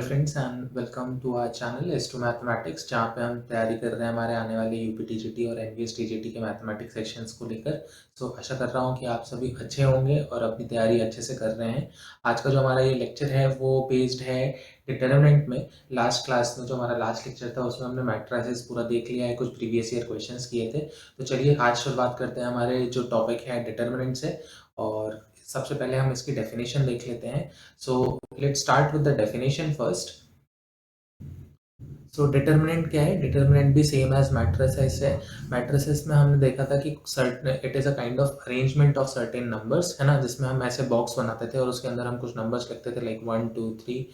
Friends and welcome to our channel S two mathematics, जहाँ पे हम तैयारी कर रहे हैं हमारे आने वाले यूपीटीजीटी और एनवीएस टीजीटी के मैथमेटिक्स सेक्शंस को लेकर। आशा कर रहा हूँ कि आप सभी अच्छे होंगे और अपनी तैयारी अच्छे से कर रहे हैं। आज का जो हमारा ये लेक्चर है वो बेस्ड है डिटर्मिनेंट में। लास्ट क्लास में जो हमारा लास्ट लेक्चर था उसमें हमने मैट्रिसेस पूरा देख लिया है, कुछ प्रीवियस ईयर क्वेश्चंस किए थे। तो चलिए आज शुरुआत करते हैं हमारे जो टॉपिक है डिटर्मिनेंट से, और सबसे पहले हम इसकी डेफिनेशन देख लेते हैं। So let's start with the definition first. So determinant क्या है? determinant भी सेम एज मैट्रिसेस है। मैट्रिसेस में हमने देखा था कि it is a kind of arrangement of certain numbers, है ना, जिसमें हम ऐसे बॉक्स बनाते थे और उसके अंदर हम कुछ नंबर्स लिखते थे लाइक 1 2 3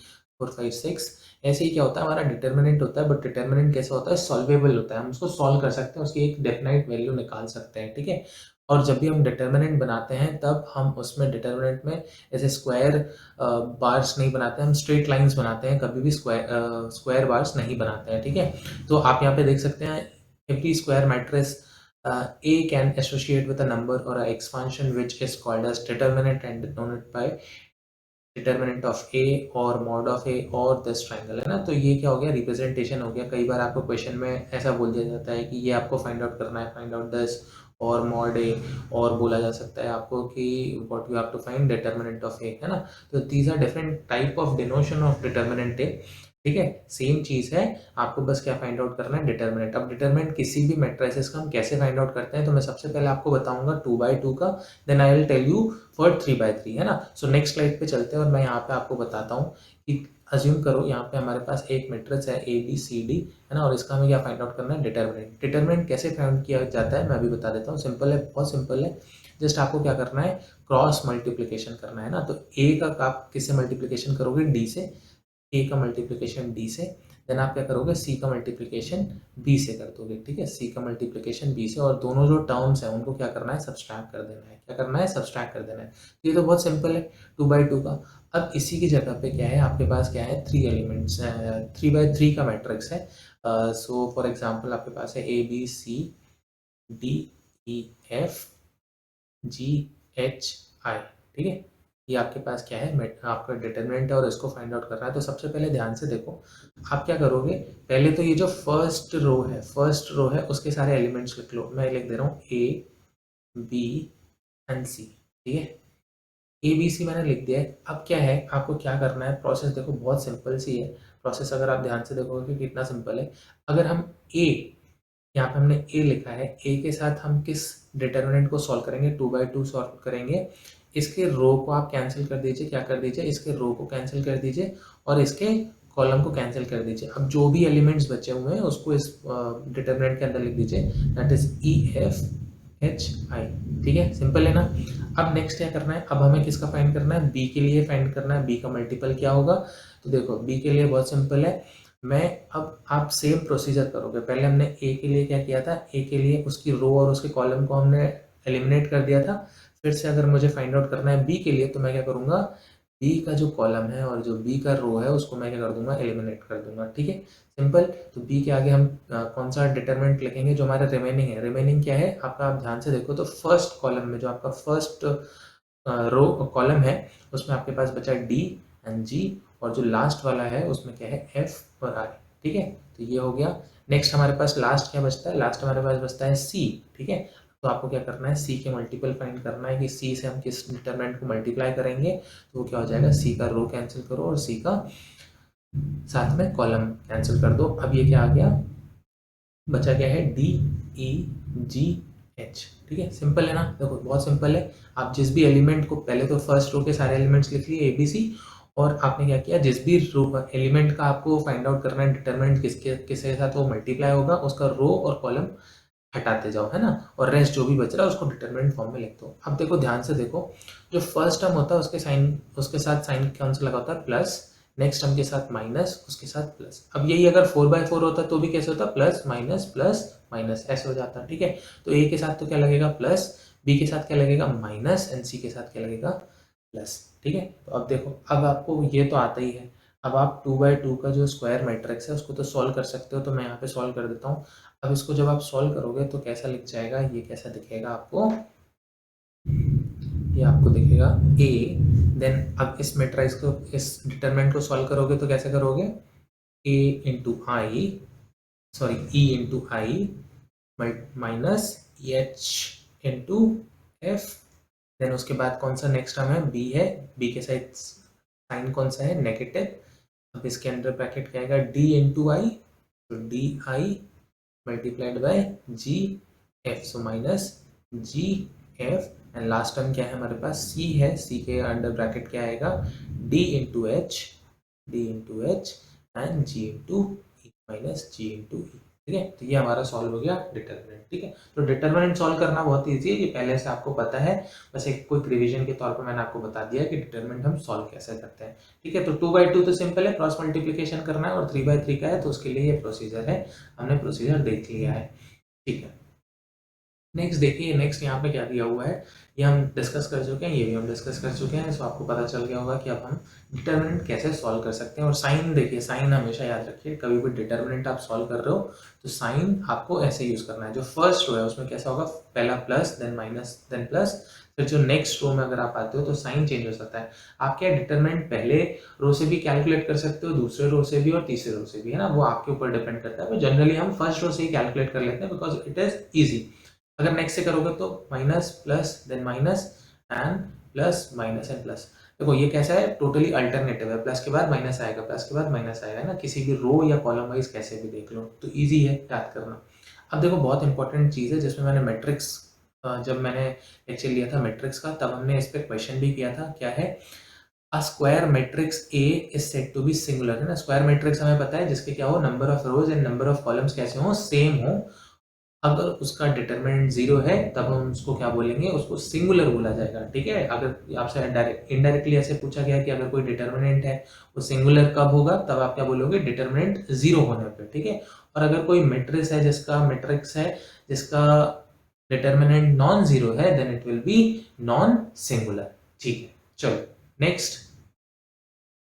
4 5 6। ऐसे ही क्या होता है, हमारा डिटर्मिनेंट होता है, बट डिटर्मिनेंट कैसा होता है? सॉल्वेबल होता है, हम उसको सॉल्व कर सकते हैं, उसकी एक डेफिनाइट वैल्यू निकाल सकते हैं, ठीक है। और जब भी हम डिटर्मिनेंट बनाते हैं तब हम उसमें डिटर्मिनेंट में ऐसे स्क्वायर बार्स नहीं बनाते, हम स्ट्रेट लाइंस बनाते हैं, कभी भी स्क्वायर बार्स नहीं बनाते हैं, ठीक है। तो आप यहाँ पे देख सकते हैं every square matrix A can associate with a number or a expansion which is called as determinant and denoted by determinant of A और मॉड ऑफ ए और दिस ट्रायंगल, है ना। तो ये क्या हो गया? रिप्रेजेंटेशन हो गया। कई बार आपको क्वेश्चन में ऐसा बोल दिया जाता है कि ये आपको फाइंड आउट करना है, फाइंड आउट दिस और मॉड ए, और बोला जा सकता है आपको कि what you have to find determinant of A, है ना। तो these are different type of denotion of determinant A, ठीक है। सेम चीज है, आपको बस क्या फाइंड आउट करना है? डिटर्मिनेंट। अब डिटर्मिनेंट किसी भी मैट्रिसेस का हम कैसे फाइंड आउट करते हैं, तो मैं सबसे पहले आपको बताऊंगा 2x2 का, then I will tell you for 3x3, है ना। सो नेक्स्ट स्लाइड पे चलते हैं और मैं यहाँ पे आपको बताता हूँ कि अज्यूम करो यहाँ पे हमारे पास एक मैट्रिक्स है ए बी सी डी, है ना, और इसका हमें क्या फाइंड आउट करना है? डिटर्मिनेंट। डिटर्मिनेंट कैसे फाइंड किया जाता है मैं अभी बता देता हूँ। सिंपल है, बहुत सिंपल है। जस्ट आपको क्या करना है? क्रॉस मल्टीप्लीकेशन करना है ना। तो ए का आप किससे मल्टीप्लीकेशन करोगे? डी से। ए का मल्टीप्लिकेशन डी से, देन आप क्या करोगे? सी का मल्टीप्लिकेशन बी से कर दोगे, ठीक है। सी का मल्टीप्लिकेशन बी से, और दोनों जो टर्म्स हैं उनको क्या करना है? सब्सट्रैक्ट कर देना है। क्या करना है? सब्सट्रैक्ट कर देना है। तो ये तो बहुत सिंपल है 2x2 का। अब इसी की जगह पे क्या है आपके पास? क्या है? 3 एलिमेंट्स, 3x3 का मैट्रिक्स है। सो फॉर एग्जाम्पल आपके पास है A B C D E F G H I, ठीक है। ये आपके पास क्या है? आपका डिटर्मिनेंट है और इसको फाइंड आउट करना है। तो सबसे पहले ध्यान से देखो, आप क्या करोगे? पहले तो ये जो फर्स्ट रो है उसके सारे एलिमेंट्स लिख लो। मैं लिख दे रहा हूँ ए बी एंड सी, ठीक है। ए बी सी मैंने लिख दिया है। अब क्या है, आपको क्या करना है? प्रोसेस देखो बहुत सिंपल सी है। प्रोसेस अगर आप ध्यान से देखोगे कि कितना सिंपल है। अगर हम ए, यहाँ पे हमने ए लिखा है, ए के साथ हम किस डिटर्मिनेंट को सॉल्व करेंगे? 2x2 सॉल्व करेंगे। इसके रो को आप कैंसिल कर दीजिए। क्या कर दीजिए? इसके रो को कैंसिल कर दीजिए और इसके कॉलम को कैंसिल कर दीजिए। अब जो भी एलिमेंट्स बचे हुए हैं उसको इस डिटर्मिनेंट के अंदर लिख दीजिए, that is E F H I, ठीक है। सिंपल है ना। अब नेक्स्ट क्या करना है? अब हमें किसका फाइंड करना है? बी के लिए फाइंड करना है। बी का मल्टीपल क्या होगा? तो देखो बी के लिए बहुत सिंपल है। मैं अब आप सेम प्रोसीजर करोगे। पहले हमने ए के लिए क्या किया था? ए के लिए उसकी रो और उसके कॉलम को हमने एलिमिनेट कर दिया था। फिर से अगर मुझे फाइंड आउट करना है बी के लिए, तो मैं क्या करूंगा? बी का जो कॉलम है और जो बी का रो है उसको मैं क्या कर दूंगा? एलिमिनेट कर दूंगा, ठीक है। सिंपल। तो बी के आगे हम कौन सा डिटरमिनेंट लिखेंगे? जो हमारा रिमेनिंग है। रिमेनिंग क्या है आपका? आप ध्यान से देखो तो फर्स्ट कॉलम में जो आपका फर्स्ट रो कॉलम है उसमें आपके पास बचा डी एंड जी, और जो लास्ट वाला है उसमें क्या है? एफ और आई, ठीक है। तो ये हो गया। नेक्स्ट हमारे पास लास्ट क्या बचता है? लास्ट हमारे पास बचता है सी, ठीक है। तो आपको क्या करना है? सी के मल्टीपल फाइंड करना है कि सी से हम किस डिटरमिनेंट को मल्टीप्लाई करेंगे। तो वो क्या हो जाएगा? सी का रो कैंसिल करो और सी का साथ में कॉलम कैंसिल कर दो। अब ये क्या आ गया? बचा क्या है? डी ई जी एच, ठीक है। सिंपल है ना। देखो बहुत सिंपल है। आप जिस भी एलिमेंट को, पहले तो फर्स्ट रो के सारे एलिमेंट्स लिख लिए ए बी सी, और आपने क्या किया? जिस भी रो एलिमेंट का आपको फाइंड आउट करना है डिटरमिनेंट किसके साथ वो मल्टीप्लाई होगा, उसका रो और कॉलम हटाते जाओ, है ना। और रेस्ट जो भी बच रहा है उसको डिटरमिनेंट फॉर्म में लिख दो। अब देखो ध्यान से देखो, जो फर्स्ट टर्म होता है उसके साथ साइन कौन सा लगा होता है? प्लस। नेक्स्ट टर्म के साथ माइनस, उसके साथ प्लस। अब यही अगर 4/4 होता तो भी कैसे होता? प्लस माइनस प्लस माइनस, ऐसे हो जाता, ठीक है। तो ए के साथ तो क्या लगेगा? प्लस। बी के साथ क्या लगेगा? माइनस। एंड सी के साथ क्या लगेगा? प्लस, ठीक है। तो अब देखो, अब आपको ये तो आता ही है। अब आप 2x2 का जो स्क्वायर मैट्रिक्स है उसको तो सॉल्व कर सकते हो, तो मैं यहाँ पे सॉल्व कर देता हूँ। अब इसको जब आप सॉल्व करोगे तो कैसा लिख जाएगा? ये कैसा दिखेगा आपको? ये आपको दिखेगा ए देन अब इस मैट्रिक्स को, इस डिटरमिनेंट को सॉल्व करोगे तो कैसे करोगे, a into I, sorry e into I minus H into F, then उसके बाद कौन सा नेक्स्ट टर्म है, b है, b के साइड साइन कौन सा है, नेगेटिव। अब इसके अंदर ब्रैकेट क्या आएगा, d इंटू आई, तो D I multiplied by G F, so minus G F, and last term क्या है हमारे पास, c है, c के अंडर ब्रैकेट क्या आएगा, d into H, and g into E minus G into E. ठीक है, तो ये हमारा सॉल्व हो गया डिटरमिनेंट। ठीक है, तो डिटरमिनेंट सॉल्व करना बहुत ईजी है, ये पहले से आपको पता है, बस एक क्विक रिवीजन के तौर पर मैंने आपको बता दिया कि डिटरमिनेंट हम सॉल्व कैसे करते हैं। ठीक है, तो 2/2 तो सिंपल है, क्रॉस मल्टीप्लिकेशन करना है, और 3/3 का है तो उसके लिए ये प्रोसीजर है, हमने प्रोसीजर देख लिया है। ठीक है, नेक्स्ट देखिए, नेक्स्ट यहाँ पे क्या दिया हुआ है, ये हम डिस्कस कर चुके हैं, ये भी हम डिस्कस कर चुके हैं, सो आपको पता चल गया होगा कि अब हम डिटरमिनेंट कैसे सॉल्व कर सकते हैं। और साइन देखिए, साइन हमेशा याद रखिए, कभी भी डिटरमिनेंट आप सॉल्व कर रहे हो तो साइन आपको ऐसे यूज करना है। जो फर्स्ट रो है उसमें कैसा होगा, पहला plus, then minus, then plus, फिर जो नेक्स्ट रो में अगर आप आते हो तो साइन चेंज हो सकता है। आप क्या डिटरमिनेंट पहले रो से भी कैलकुलेट कर सकते हो, दूसरे रो से भी और तीसरे रो से भी, है ना, वो आपके ऊपर डिपेंड करता है। जनरली हम फर्स्ट रो से ही कैलकुलेट कर लेते हैं बिकॉज इट इज ईजी। अगर नेक्स्ट से करोगे तो minus plus then minus and plus minus and plus. देखो ये कैसा है, टोटली अल्टरनेटिव है, प्लस के बाद माइनस आएगा, प्लस के बाद माइनस आएगा, है ना, किसी भी रो या कॉलम वाइज कैसे भी देख लो, तो इजी है याद करना। अब देखो बहुत इंपॉर्टेंट चीज़ है जिसमें मैंने मैट्रिक्स, जब मैंने लेक्चर लिया था मैट्रिक्स का तब हमने इस पर क्वेश्चन भी किया था, क्या है, a square matrix A is said to be singular, है ना। स्क्वायर मैट्रिक्स हमें पता है जिसके क्या हो, number of rose and number of columns कैसे हो, सेम हो। अगर उसका डिटरमिनेंट 0 है तब हम उसको क्या बोलेंगे, उसको सिंगुलर बोला जाएगा। ठीक है, अगर आपसे इनडायरेक्टली ऐसे पूछा गया कि अगर कोई डिटरमिनेंट है वो सिंगुलर कब होगा, तब आप क्या बोलोगे, डिटरमिनेंट 0 होने पे। ठीक है, और अगर कोई मैट्रिक्स है जिसका डिटरमिनेंट नॉन जीरो है, then it will be non singular. ठीक है, चलो नेक्स्ट।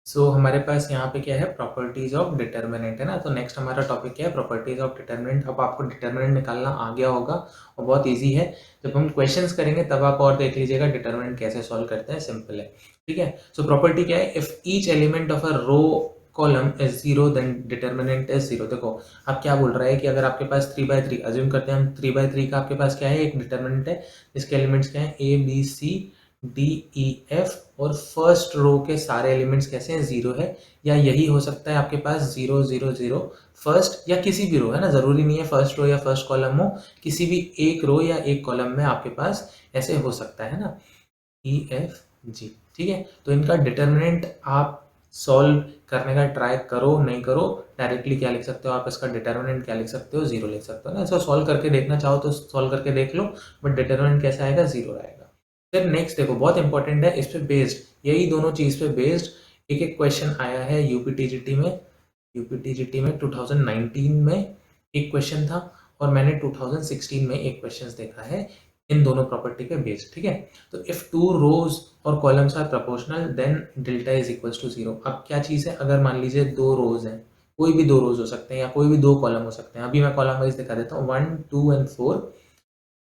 हमारे पास यहाँ पे क्या है, प्रॉपर्टीज ऑफ डिटर्मिनेंट, है ना। तो नेक्स्ट हमारा टॉपिक क्या है, प्रॉपर्टीज ऑफ डिटर्मिनेंट। अब आपको डिटर्मिनेंट निकालना आ गया होगा और बहुत इजी है, जब हम क्वेश्चंस करेंगे तब आप और देख लीजिएगा डिटर्मिनेंट कैसे सॉल्व करते हैं, सिंपल है। ठीक है, सो प्रॉपर्टी क्या है, if each element of a row column is 0 then determinant is 0। देखो अब क्या बोल रहा है कि अगर आपके पास 3/3, अज्यूम करते हैं हम 3/3 का आपके पास क्या है, एक डिटर्मिनेंट है जिसके एलिमेंट्स क्या है, A B C D E F, और फर्स्ट रो के सारे एलिमेंट्स कैसे हैं, 0 है, या यही हो सकता है आपके पास 0 0 0 फर्स्ट, या किसी भी रो, है ना, जरूरी नहीं है फर्स्ट रो या फर्स्ट कॉलम हो, किसी भी एक रो या एक कॉलम में आपके पास ऐसे हो सकता है ना, ई एफ जी। ठीक है, तो इनका डिटर्मिनेंट आप सॉल्व करने का ट्राई करो, नहीं करो, डायरेक्टली क्या लिख सकते हो आप, इसका डिटर्मिनेंट क्या लिख सकते हो, 0 लिख सकते हो ना। ऐसा सॉल्व करके देखना चाहो तो सॉल्व करके देख लो, बट डिटर्मिनेंट कैसा आएगा, 0 आएगा। फिर नेक्स्ट देखो बहुत इंपॉर्टेंट है, इस पे बेस्ड, यही दोनों चीज पे बेस्ड एक एक क्वेश्चन आया है यूपीटीजीटी में 2019 में एक क्वेश्चन था, और मैंने 2016 में एक क्वेश्चन देखा है इन दोनों प्रॉपर्टी पे बेस्ड। ठीक है, तो इफ टू रोज और columns are proportional then delta is equals to 0। अब क्या चीज है, अगर मान लीजिए दो रोज हैं, कोई भी दो रोज हो सकते हैं या कोई भी दो कॉलम हो सकते हैं, अभी मैं कॉलम वाइज दिखा देता हूँ, 1 2 एंड 4,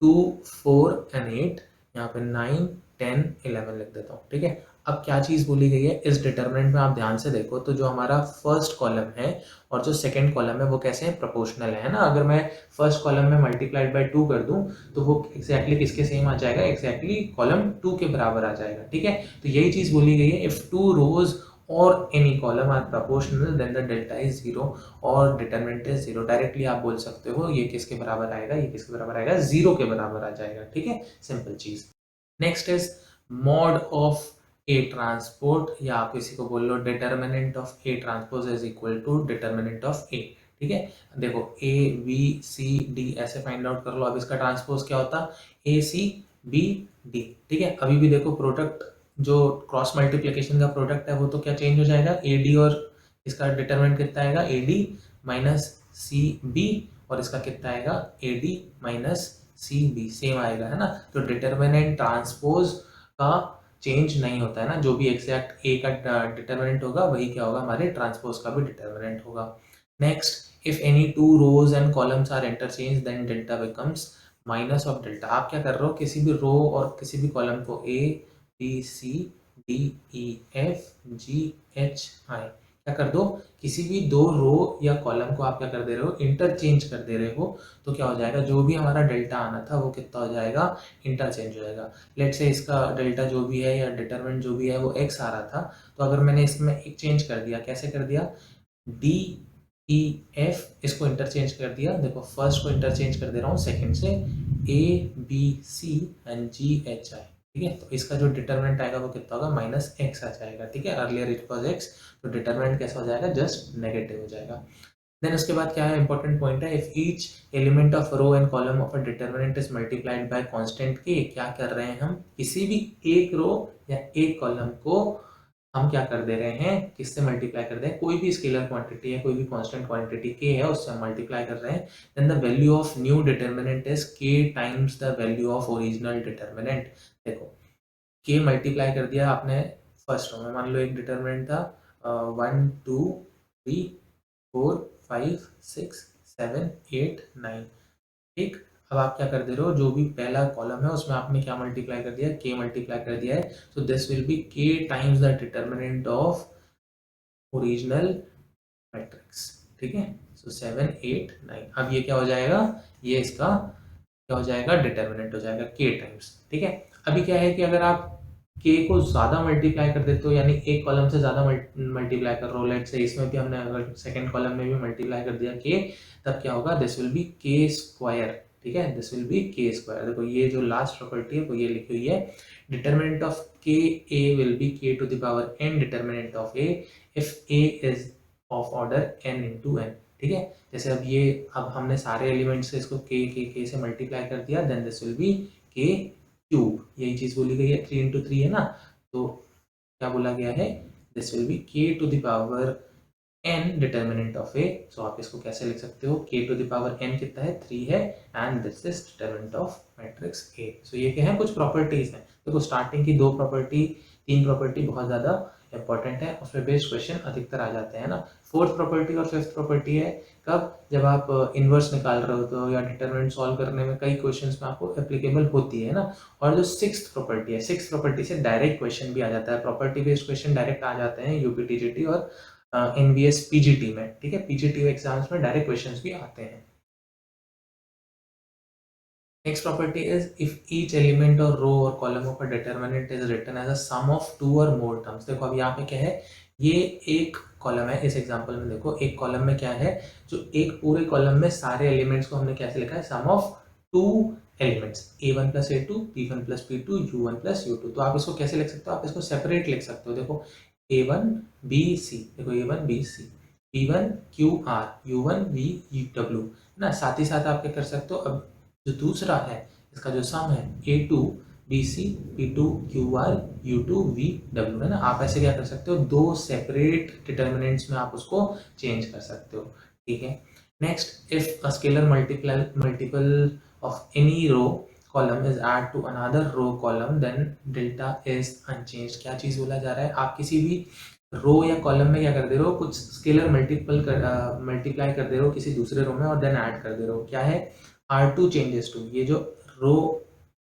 2 4 एंड 8, यहाँ पे 9 10 11 लिख देता हूँ। ठीक है, अब क्या चीज़ बोली गई है, इस डिटर्मिनेंट में आप ध्यान से देखो तो जो हमारा फर्स्ट कॉलम है और जो सेकंड कॉलम है वो कैसे हैं, प्रोपोर्शनल है ना। अगर मैं फर्स्ट कॉलम में मल्टीप्लाइड बाय 2 कर दूं तो वो एक्जैक्टली किसके सेम आ जाएगा, एक्जैक्टली कॉलम 2 के बराबर आ जाएगा। ठीक है, तो यही चीज़ बोली गई है, इफ 2 रोज और any column are proportional then the delta is 0 और डिटरमिनेंट इज 0। डायरेक्टली आप बोल सकते हो ये किसके बराबर आएगा, ये किसके बराबर आएगा, 0 के बराबर आ जाएगा। ठीक है, सिंपल चीज। Next is mod of A transport, या आप किसी को बोल लो determinant of A transpose is equal to determinant of A. ठीक है, देखो ए बी सी डी ऐसे फाइंड आउट कर लो। अब इसका ट्रांसपोज क्या होता, ए सी बी डी। ठीक है, अभी भी देखो प्रोडक्ट जो क्रॉस मल्टीप्लिकेशन का प्रोडक्ट है वो तो क्या चेंज हो जाएगा, ए डी, और इसका डिटर्मिनेंट कितना आएगा, A D minus C B, और इसका कितना आएगा, A D minus C B, same आएगा, है ना। तो डिटर्मिनेंट ट्रांसपोज का चेंज नहीं होता है ना, जो भी एग्जैक्ट ए का डिटर्मिनेंट होगा वही क्या होगा, हमारे ट्रांसपोज का भी डिटर्मिनेंट होगा। Next, if any two rows and columns are interchange then delta becomes minus of delta. आप क्या कर रहे हो, किसी भी रो और किसी भी कॉलम को ए बी सी DEFGHI, क्या कर दो, किसी भी दो रो या कॉलम को आप क्या कर दे रहे हो, इंटरचेंज कर दे रहे हो, तो क्या हो जाएगा, जो भी हमारा डेल्टा आना था वो कितना हो जाएगा, इंटरचेंज हो जाएगा। लेट से इसका डेल्टा जो भी है या डिटरमिनेंट जो भी है वो x आ रहा था, तो अगर मैंने इसमें एक चेंज कर दिया, कैसे कर दिया, डी ई एफ इसको इंटरचेंज कर दिया, देखो फर्स्ट को इंटरचेंज कर दे रहा हूँ सेकंड से, A B C and G H I, ठीक है। तो इसका जो डिटरमिनेंट आएगा वो कितना होगा, माइनस एक्स आ जाएगा, ठीक है। अर्लियर इट वाज एक्स, तो डिटरमिनेंट कैसा हो जाएगा, जस्ट नेगेटिव हो जाएगा। देन उसके बाद क्या है, इंपॉर्टेंट पॉइंट है, if each element of row and column of a determinant is multiplied by constant K, क्या कर रहे हैं हम, किसी भी एक रो या एक कॉलम को हम क्या कर दे रहे हैं, किससे मल्टीप्लाई कर रहे हैं, कोई भी स्केलर क्वांटिटी है, कोई भी कांस्टेंट क्वांटिटी के है, उससे हम मल्टीप्लाई कर रहे हैं, then the value of new determinant is K times the value of original determinant. देखो के मल्टीप्लाई कर दिया आपने फर्स्ट रो में, मान लो एक डिटरमिनेंट था 1 2 3 4 5 6 7 8 9, ठीक। अब आप क्या कर दे रहे हो, जो भी पहला कॉलम है उसमें आपने क्या मल्टीप्लाई कर दिया, के मल्टीप्लाई कर दिया है, सो दिस विल बी के times the determinant of original matrix, ठीक है। सो 7 8 9, अब ये क्या हो जाएगा, ये इसका क्या हो जाएगा, डिटरमिनेंट हो जाएगा के टाइम्स, ठीक है। अभी क्या है कि अगर आप के को ज़्यादा मल्टीप्लाई कर देते हो, यानी एक कॉलम से ज़्यादा मल्टीप्लाई कर रहे हो, लेट से इसमें भी हमने अगर सेकंड कॉलम में भी मल्टीप्लाई कर दिया के, तब क्या होगा, दिस विल बी के स्क्वायर, ठीक है, दिस विल बी के स्क्वायर। देखो ये जो लास्ट प्रॉपर्टी है वो ये लिखी हुई है, determinant of K A will be K to the power n determinant of A if A is of order n into N, ठीक है। जैसे अब ये, अब हमने सारे एलिमेंट्स से इसको के से मल्टीप्लाई कर दिया, देन दिस विल बी के क्यूब, यही चीज बोली गई है, 3 into 3 है ना, तो क्या बोला गया है, this will be K to the power n determinant of A. So आप इसको कैसे लिख सकते हो, k to the power n कितना है, 3 है, and this is determinant of matrix A। So ये क्या है, कुछ प्रॉपर्टीज हैं, देखो स्टार्टिंग की 2 प्रॉपर्टी 3 प्रॉपर्टी बहुत ज़्यादा इंपॉर्टेंट है, उसमें बेस्ड क्वेश्चन अधिकतर आ जाते हैं ना। फोर्थ प्रॉपर्टी और फिफ्थ प्रॉपर्टी है कब, जब आप इन्वर्स निकाल रहे हो तो, या डिटरमिनेंट सॉल्व करने में कई क्वेश्चंस में आपको एप्लीकेबल होती है ना। और जो सिक्स्थ प्रॉपर्टी है, सिक्स्थ प्रॉपर्टी से डायरेक्ट क्वेश्चन भी आ जाता है, प्रॉपर्टी बेस्ड क्वेश्चन डायरेक्ट आ जाते हैं यूपीटीजीटी और एनवीएस पीजीटी में, ठीक है, पीजीटी एग्जाम्स में डायरेक्ट क्वेश्चंस भी आते हैं। Next property is if each element और रो और column of a determinant is written as a sum of 2 और मोर टर्म्स। देखो अब यहाँ पे क्या है, ये एक कॉलम है, इस एग्जांपल में देखो एक कॉलम में क्या है, जो एक पूरे कॉलम में सारे एलिमेंट्स को हमने कैसे लिखा है, sum of 2 elements, a1 plus a2 b1 plus b2 u1 plus u2। तो आप इसको कैसे लिख सकते हो, आप इसको सेपरेट लिख सकते हो, देखो a1 bc, देखो a1 bc, p1 qr u1 vw ना। साथ ही साथ आप क्या कर सकते हो, अब जो दूसरा है इसका जो सम है a2 bc p2 qr u2 vw है ना, आप ऐसे क्या कर सकते हो, दो सेपरेट डिटर्मिनेंट्स में आप उसको चेंज कर सकते हो, ठीक है। Next, if a scalar multiple of any row column is add to another row column then delta is unchanged. क्या चीज बोला जा रहा है, आप किसी भी रो या कॉलम में क्या कर दे रहे हो, कुछ स्केलर मल्टीप्लाई कर दे रहे हो किसी दूसरे रो में और देन ऐड कर दे रहे हो, क्या है, R2 चेंजेस टू, ये जो रो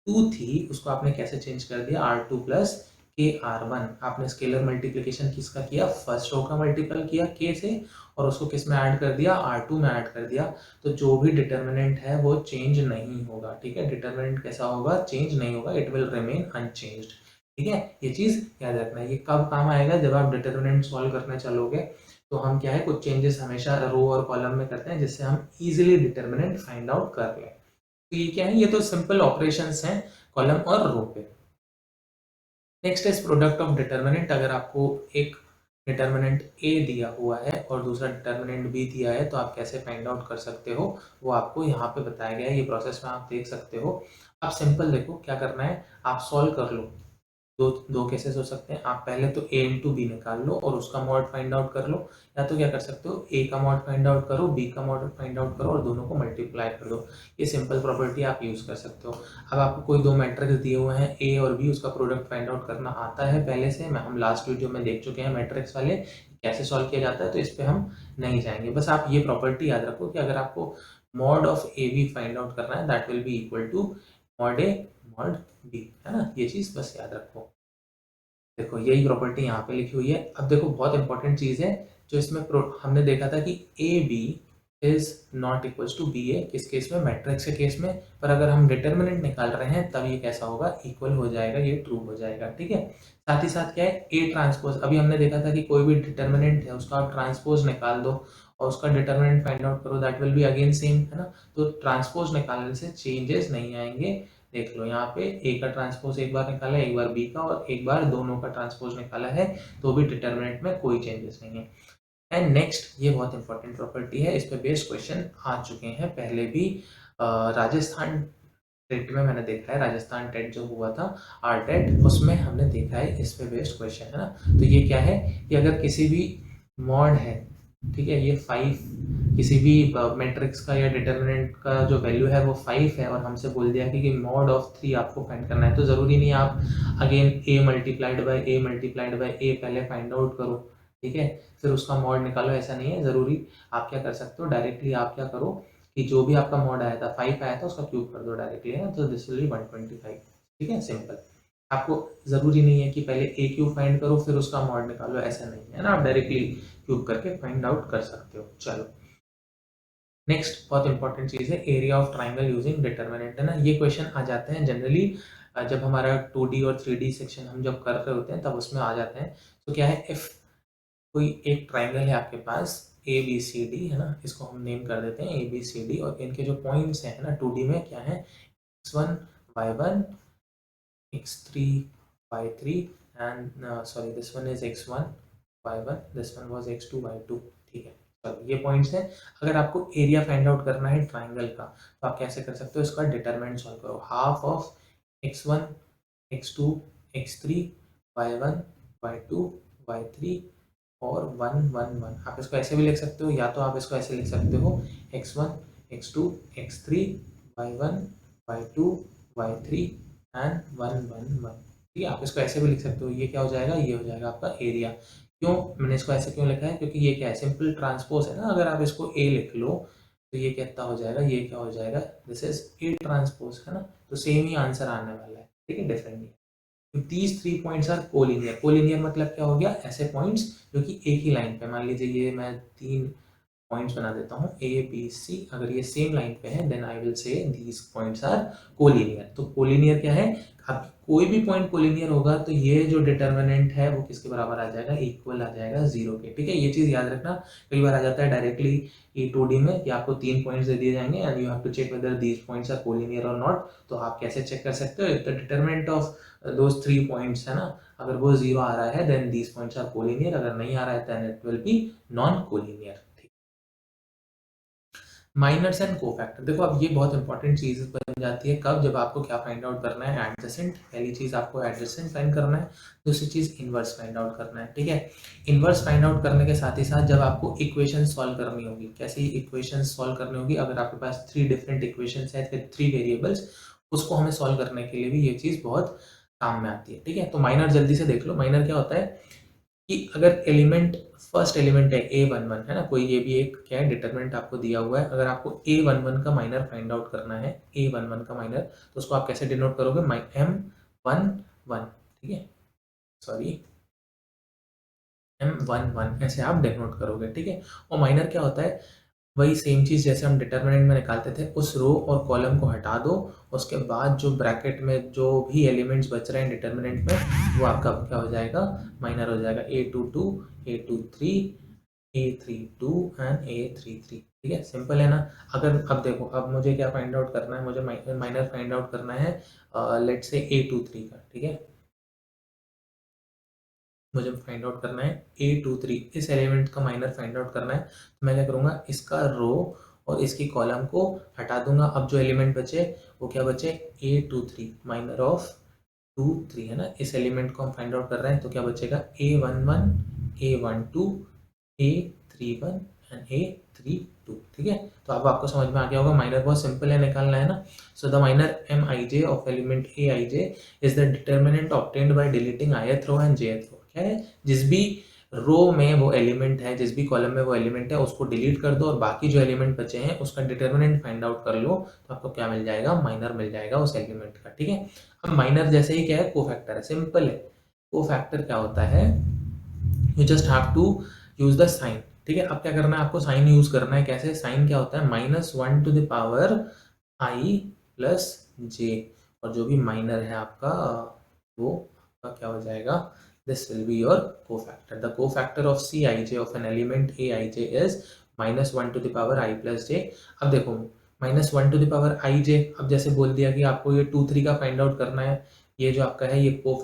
2 थी उसको आपने कैसे चेंज कर दिया, R2 प्लस के R1। आपने स्केलर मल्टीप्लिकेशन किसका किया, फर्स्ट रो का मल्टीपल किया के से, और उसको किस में ऐड कर दिया, R2 में ऐड कर दिया। तो जो भी डिटर्मिनेंट है वो चेंज नहीं होगा, ठीक है, डिटर्मिनेंट कैसा होगा, चेंज नहीं होगा, इट विल रिमेन अनचेंज्ड, ठीक है। ये चीज याद रखना है, ये कब काम आएगा, जब आप डिटर्मिनेंट सॉल्व करने चलोगे, तो हम क्या है, कुछ चेंजेस हमेशा रो और कॉलम में करते हैं जिससे हम इजीली डिटर्मिनेंट फाइंड आउट कर लें। तो ये क्या है, ये तो सिंपल ऑपरेशंस हैं कॉलम और रो पे। Next is product of determinant. अगर आपको एक डिटर्मिनेंट ए दिया हुआ है और दूसरा डिटर्मिनेंट बी दिया है, तो आप कैसे फाइंड आउट कर सकते हो, वो आपको यहाँ पे बताया गया है, ये प्रोसेस में आप देख सकते हो। आप सिंपल देखो क्या करना है, आप सॉल्व कर लो। दो दो केसेस हो सकते हैं, आप पहले तो a इंटू बी निकाल लो और उसका मॉड फाइंड आउट कर लो, या तो क्या कर सकते हो, a का मॉड फाइंड आउट करो, b का मॉड फाइंड आउट करो और दोनों को मल्टीप्लाई कर दो। ये सिंपल प्रॉपर्टी आप यूज कर सकते हो। अब आपको कोई दो मैट्रिक्स दिए हुए हैं a और b, उसका प्रोडक्ट फाइंड आउट करना आता है पहले से, हम लास्ट वीडियो में देख चुके हैं मैट्रिक्स वाले कैसे सॉल्व किया जाता है, तो इस पर हम नहीं जाएंगे। बस आप ये प्रॉपर्टी याद रखो कि अगर आपको mod of A B find out करना है, that will be equal to mod A mod B, है ना, ये चीज बस याद रखो। देखो यही प्रॉपर्टी यहाँ पे लिखी हुई है। अब देखो बहुत इंपॉर्टेंट चीज़ है जो इसमें हमने देखा था कि A B is not equals to B A, किस केस में, मैट्रिक्स के केस में। पर अगर हम डिटर्मिनेंट निकाल रहे हैं तब ये कैसा होगा, इक्वल हो जाएगा, ये ट्रू हो जाएगा। ठीक है, साथ ही साथ क्या है, ए ट्रांसपोज, अभी हमने देखा था कि कोई भी डिटर्मिनेंट है उसका आप ट्रांसपोज निकाल दो और उसका डिटर्मिनेंट फाइंड आउट करो, that will be again same, है ना। तो ट्रांसपोज निकालने से चेंजेस नहीं आएंगे। देख लो यहाँ पे ए का ट्रांसपोज एक बार निकाला है, एक बार बी का, और एक बार दोनों का ट्रांसपोज निकाला है, तो भी डिटर्मिनेंट में कोई चेंजेस नहीं है। एंड नेक्स्ट, ये बहुत इंपॉर्टेंट प्रॉपर्टी है, इस पे बेस्ड क्वेश्चन आ चुके हैं पहले भी। राजस्थान टेट में मैंने देखा है, राजस्थान टेट जो हुआ था आर टेट, उसमें हमने देखा है इस पे बेस्ड क्वेश्चन, है ना। तो ये क्या है कि अगर किसी भी मॉड है, ठीक है, ये 5 किसी भी मैट्रिक्स का या डिटर्मिनेंट का जो वैल्यू है वो 5 है, और हमसे बोल दिया कि मॉड ऑफ 3 आपको फाइंड करना है, तो ज़रूरी नहीं आप again a multiplied by a पहले फाइंड आउट करो, ठीक है, फिर उसका मॉड निकालो, ऐसा नहीं है ज़रूरी। आप क्या कर सकते हो, डायरेक्टली आप क्या करो कि जो भी आपका मॉड आया था 5 आया था उसका क्यूब कर दो डायरेक्टली, है ना, तो दिस विल बी 125। ठीक है, सिंपल। आपको ज़रूरी नहीं है कि पहले ए क्यूब फाइंड करो फिर उसका मॉड निकालो, ऐसा नहीं है ना, आप डायरेक्टली क्यूब करके फाइंड आउट कर सकते हो। चलो नेक्स्ट बहुत इंपॉर्टेंट चीज़ है, area of triangle using determinant, है ना। ये क्वेश्चन आ जाते हैं जनरली जब हमारा 2D और 3D सेक्शन हम जब कर रहे होते हैं तब उसमें आ जाते हैं। तो क्या है, इफ कोई एक ट्राइंगल है आपके पास ए बी सी डी, है ना, इसको हम नेम कर देते हैं ए बी सी डी, और इनके जो पॉइंट्स हैं, है ना, 2D में क्या है, x1 y1 x3 y3 and sorry this one is x1 y1, this one was x2 y2। ठीक है, चलो ये पॉइंट्स हैं। अगर आपको एरिया फाइंड आउट करना है ट्राइंगल का तो आप कैसे कर सकते हो, इसका डिटरमिनेंट सॉल्व करो, half of x1 x2 x3 y1 y2 y3 और 1 1 1। आप इसको ऐसे भी लिख सकते हो, या तो आप इसको ऐसे लिख सकते हो x1 x2 x3 y1 y2 y3 and 1 1 1। ठीक है, आप इसको ऐसे भी लिख सकते हो, ये क्या हो जाएगा, ये हो जाएगा आपका एरिया। क्यों मैंने इसको ऐसे क्यों लिखा है, क्योंकि ये क्या है, सिंपल ट्रांसपोज है ना। अगर आप इसको ए लिख लो तो ये कितना हो जाएगा, ये क्या हो जाएगा, दिस इज ए ट्रांसपोज, है ना। तो सेम ही आंसर आने वाला है, ठीक है, डिफरेंट नहीं। These 3 points are collinear. Collinear मतलब क्या हो गया, ऐसे पॉइंट्स जो कि एक ही लाइन पे, मान लीजिए ये मैं 3 पॉइंट्स बना देता हूँ ए बी सी, अगर ये सेम लाइन पे है then I will say these points are collinear. तो कोलिनियर क्या है, आप कोई भी पॉइंट कोलिनियर होगा तो ये जो डिटर्मिनेंट है वो किसके बराबर आ जाएगा, इक्वल आ जाएगा 0 के। ठीक है, ये चीज़ याद रखना। कई बार आ जाता है डायरेक्टली ये 2D में कि आपको 3 पॉइंट्स दे दिए जाएंगे and you have to check whether these points are collinear और नॉट। तो आप कैसे चेक कर सकते हो, the determinant of those 3 points, है ना, अगर वो 0 आ रहा है then these points are collinear, अगर नहीं आ रहा है then it will be non collinear. Minors and cofactor, देखो अब ये बहुत इंपॉर्टेंट चीज़ बन जाती है कब, जब आपको क्या फाइंड आउट करना है, एडजेसेंट। पहली चीज़ आपको एडजेसेंट फाइंड करना है, दूसरी चीज़ इनवर्स फाइंड आउट करना है। ठीक है, इनवर्स फाइंड आउट करने के साथ ही साथ जब आपको इक्वेशन सॉल्व करनी होगी, कैसी इक्वेशन सॉल्व करनी होगी, अगर आपके पास 3 डिफरेंट इक्वेशन है फिर 3 वेरिएबल्स, उसको हमें सॉल्व करने के लिए भी ये चीज़ बहुत काम में आती है। ठीक है, तो माइनर जल्दी से देख लो। माइनर क्या होता है कि अगर एलिमेंट, फर्स्ट एलिमेंट है A11, है ना, कोई ये भी एक क्या है डिटरमिनेंट आपको दिया हुआ है, अगर आपको A11 का माइनर फाइंड आउट करना है, A11 का माइनर, तो उसको आप कैसे डिनोट करोगे, M11, ठीक है, सॉरी M11 ऐसे आप डिनोट करोगे। ठीक है, और माइनर क्या होता है, वही सेम चीज़ जैसे हम डिटर्मिनेंट में निकालते थे, उस रो और कॉलम को हटा दो, उसके बाद जो ब्रैकेट में जो भी एलिमेंट्स बच रहे हैं डिटर्मिनेंट में वो आपका क्या हो जाएगा, माइनर हो जाएगा। A22 A23 A32 and A33। ठीक है, सिंपल है ना। अगर अब देखो, अब मुझे क्या फाइंड आउट करना है, मुझे माइनर फाइंड आउट करना है लेट्स से A23 का। ठीक है, मुझे फाइंड आउट करना है A23, इस एलिमेंट का माइनर फाइंड आउट करना है। तो मैं क्या करूँगा, इसका रो और इसकी कॉलम को हटा दूंगा। अब जो एलिमेंट बचे वो क्या बचे, A23 माइनर ऑफ 23, है ना, इस एलिमेंट को हम फाइंड आउट कर रहे हैं, तो क्या बचेगा, A11 A12 A31 and A32। ठीक है, तो अब आपको समझ में आ गया होगा, माइनर बहुत सिंपल है, निकालना है ना। So the minor Mij of element Aij is the determinant obtained by deleting ith row and jth row. क्या है, जिस भी रो में वो एलिमेंट है, जिस भी कॉलम में वो एलिमेंट है, उसको डिलीट कर दो और बाकी जो एलिमेंट बचे हैं उसका डिटर्मिनेंट फाइंड आउट कर लो, तो आपको क्या मिल जाएगा, माइनर मिल जाएगा उस एलिमेंट का। ठीक है, अब माइनर जैसे ही क्या है, कोफैक्टर है, सिंपल है। कोफैक्टर क्या होता है, you just have to use the sign. ठीक है, अब क्या करना है, आपको साइन यूज करना है। कैसे? साइन क्या होता है, -1 to the power i plus j, और जो भी माइनर है आपका वो का क्या हो जाएगा, this will be your cofactor. The cofactor of C I J of an element A I J is -1 to the power i plus j। अब देखो -1 to the power i j, अब जैसे बोल दिया कि आपको ये 2 3 का फाइंड आउट करना है, ये जो आपका है ये को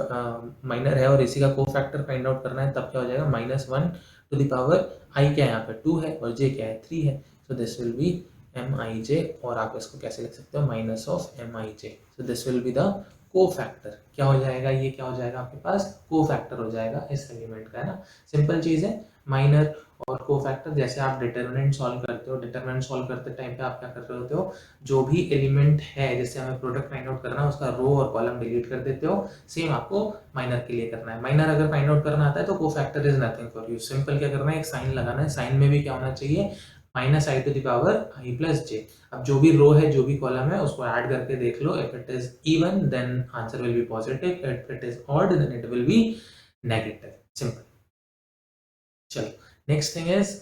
माइनर है और इसी का कोफैक्टर फाइंड आउट करना है, तब क्या हो जाएगा, -1 टू द पावर i क्या है यहाँ पे 2 है और j क्या है 3 है, so this will B mij, और आप इसको कैसे लिख सकते हो, minus of mij। So this will be the cofactor. क्या हो जाएगा, ये क्या हो जाएगा आपके पास, कोफैक्टर हो जाएगा इस एलिमेंट का, है ना। सिंपल चीज है, माइनर और कोफैक्टर। जैसे आप डिटर्मिनेंट सॉल्व करते हो, डिटर्मिनेंट सॉल्व करते टाइम पे आप क्या कर रहे होते हो, जो भी एलिमेंट है जैसे हमें प्रोडक्ट फाइंड आउट करना है उसका रो और कॉलम डिलीट कर देते हो। सेम आपको माइनर के लिए करना है। माइनर अगर फाइंड आउट करना आता है तो cofactor is nothing for you. Simple क्या करना है, एक साइन लगाना है। साइन में भी क्या होना चाहिए, -i to the power i plus j। अब जो भी रो है जो भी कॉलम है उसको ऐड करके देख लो, if it is even then answer will be positive, if it is odd then it will be negative. Simple. चलो, नेक्स्ट थिंग इज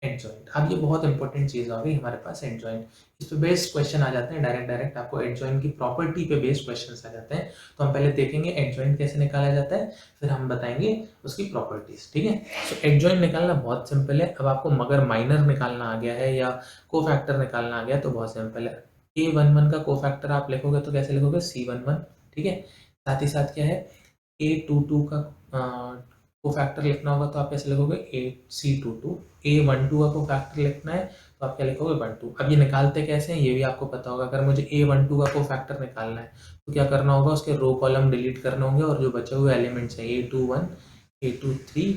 एडजॉइंट। अब ये बहुत इंपॉर्टेंट चीज आ गई हमारे पास, एडजॉइंट। इस पे बेस्ड क्वेश्चन आ जाते हैं, डायरेक्ट आपको एडजॉइंट की प्रॉपर्टी पे बेस्ड क्वेश्चंस आ जाते हैं। तो हम पहले देखेंगे एडजॉइंट कैसे निकाला जाता है, फिर हम बताएंगे उसकी प्रॉपर्टीज। ठीक है, सो एडजॉइंट निकालना बहुत सिंपल है। अब आपको मगर माइनर निकालना आ गया है या कोफैक्टर निकालना आ गया तो बहुत सिंपल है। a11 का कोफैक्टर आप लिखोगे तो कैसे लिखोगे, c11। ठीक है, साथ ही साथ क्या है, a22 का कोफैक्टर लिखना होगा तो आप कैसे लिखोगे, c22। a12 का कोफैक्टर लिखना है तो आप क्या लिखोगे, 12। अब ये निकालते कैसे हैं ये भी आपको पता होगा। अगर मुझे a12 का कोफैक्टर निकालना है तो क्या करना होगा, उसके रो कॉलम डिलीट करने होंगे और जो बचे हुए एलिमेंट्स हैं a21 a23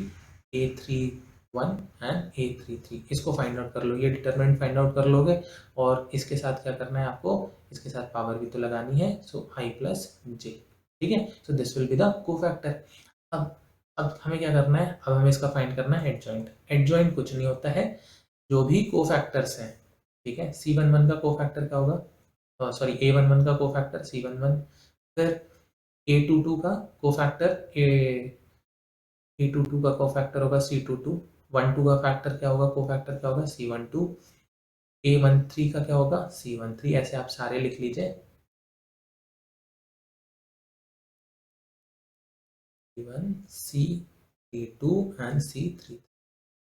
a31 and a33, इसको फाइंड आउट कर लो। ये डिटरमिनेंट फाइंड आउट कर लोगे और इसके साथ क्या करना है आपको, इसके साथ पावर भी तो लगानी है, सो i प्लस j। ठीक है, so this will be the cofactor. अब हमें क्या करना है, अब हमें इसका फाइंड करना है एडजॉइंट। एडजॉइंट कुछ नहीं होता है, जो भी कोफैक्टर्स हैं। ठीक है, c11 का कोफैक्टर क्या होगा, सॉरी a11 का कोफैक्टर c11, फिर a22 का कोफैक्टर a22 का कोफैक्टर होगा c22, 12 का फैक्टर क्या होगा, कोफैक्टर क्या होगा, c12, a13 का क्या होगा, c13। ऐसे आप सारे लिख लीजिए, c1 c2 एंड c3।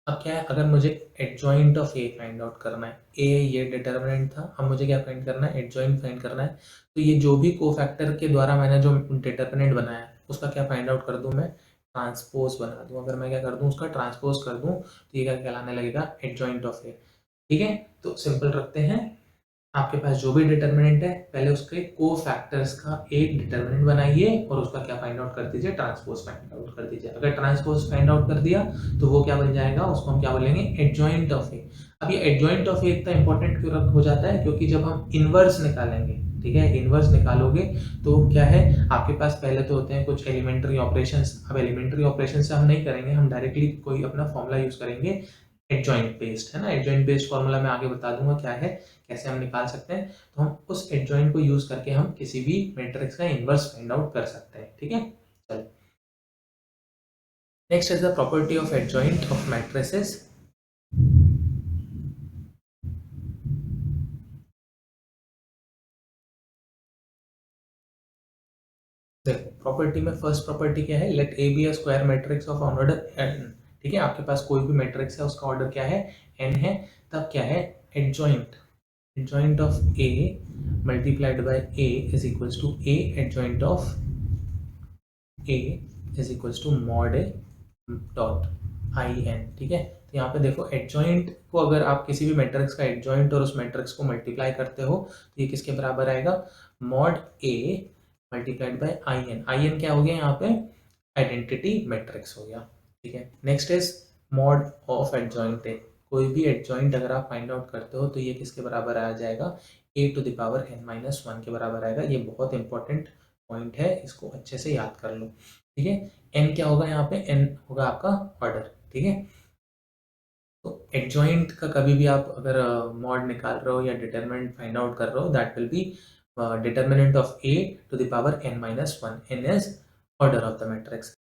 अब क्या है, अगर मुझे adjoint of A find out करना है, ए ये डिटर्मिनेंट था, अब मुझे क्या फाइंड करना है, एडजॉइंट फाइंड करना है। तो ये जो भी कोफैक्टर के द्वारा मैंने जो डिटर्मिनेंट बनाया है उसका क्या फाइंड आउट कर दूं, मैं ट्रांसपोज बना दूं। अगर मैं क्या कर दूं, उसका ट्रांसपोज कर दूं तो ये क्या कहलाने लगेगा, एडजॉइंट ऑफ ए। ठीक है, तो सिंपल रखते हैं, आपके पास जो भी डिटर्मिनेंट है पहले उसके कोफैक्टर्स का एक डिटर्मिनेंट बनाइए और उसका क्या फाइंड आउट कर दीजिए, ट्रांसपोज फाइंड आउट कर दीजिए। अगर ट्रांसपोज फाइंड आउट कर दिया तो वो क्या बन जाएगा, उसको हम क्या बोलेंगे, एडजॉइंट ऑफ ए। अब ये एडजॉइंट ऑफ ए इतना इंपॉर्टेंट क्यों हो जाता है, क्योंकि जब हम इनवर्स निकालेंगे, ठीक है, इनवर्स निकालोगे तो क्या है, आपके पास पहले तो होते हैं कुछ एलिमेंट्री ऑपरेशंस। अब एलिमेंट्री ऑपरेशन से हम नहीं करेंगे, हम डायरेक्टली कोई अपना फॉर्मूला यूज करेंगे एडजॉइंट बेस्ड, है ना। एडजॉइंट बेस्ड फॉर्मूला मैं आगे बता दूंगा क्या है, कैसे हम निकाल सकते हैं। तो हम उस एडजॉइंट को यूज करके हम किसी भी मैट्रिक्स का इनवर्स फाइंड आउट कर सकते हैं। ठीक है, चलो, next is the property of adjoint of matrices. देखो, प्रॉपर्टी में फर्स्ट प्रॉपर्टी क्या है, let A B a square matrix of order n। ठीक है, आपके पास कोई भी मैट्रिक्स है उसका ऑर्डर क्या है, n है, तब क्या है, adjoint, adjoint of a multiplied by a is equals to a adjoint of a is equals to mod a dot I N. ठीक है, तो यहाँ पे देखो एडजॉइंट को अगर आप किसी भी मैट्रिक्स का एडजॉइंट और उस मैट्रिक्स को मल्टीप्लाई करते हो तो ये किसके बराबर आएगा, mod a multiplied by I N. I N क्या हो गया यहाँ पे, आइडेंटिटी मैट्रिक्स हो गया। ठीक है, next is mod of adjoint A. कोई भी एडजॉइंट अगर आप फाइंड आउट करते हो तो ये किसके बराबर आ जाएगा, a to the power n-1 के बराबर आएगा। ये बहुत इंपॉर्टेंट पॉइंट है, इसको अच्छे से याद कर लो। ठीक है, n क्या होगा यहाँ पे, n होगा आपका ऑर्डर। ठीक है, तो एडजॉइंट का कभी भी आप अगर मॉड निकाल रहे हो या डिटरमिनेंट फाइंड आउट कर रहे हो, that will be determinant of a to the power n-1। n is order of the matrix.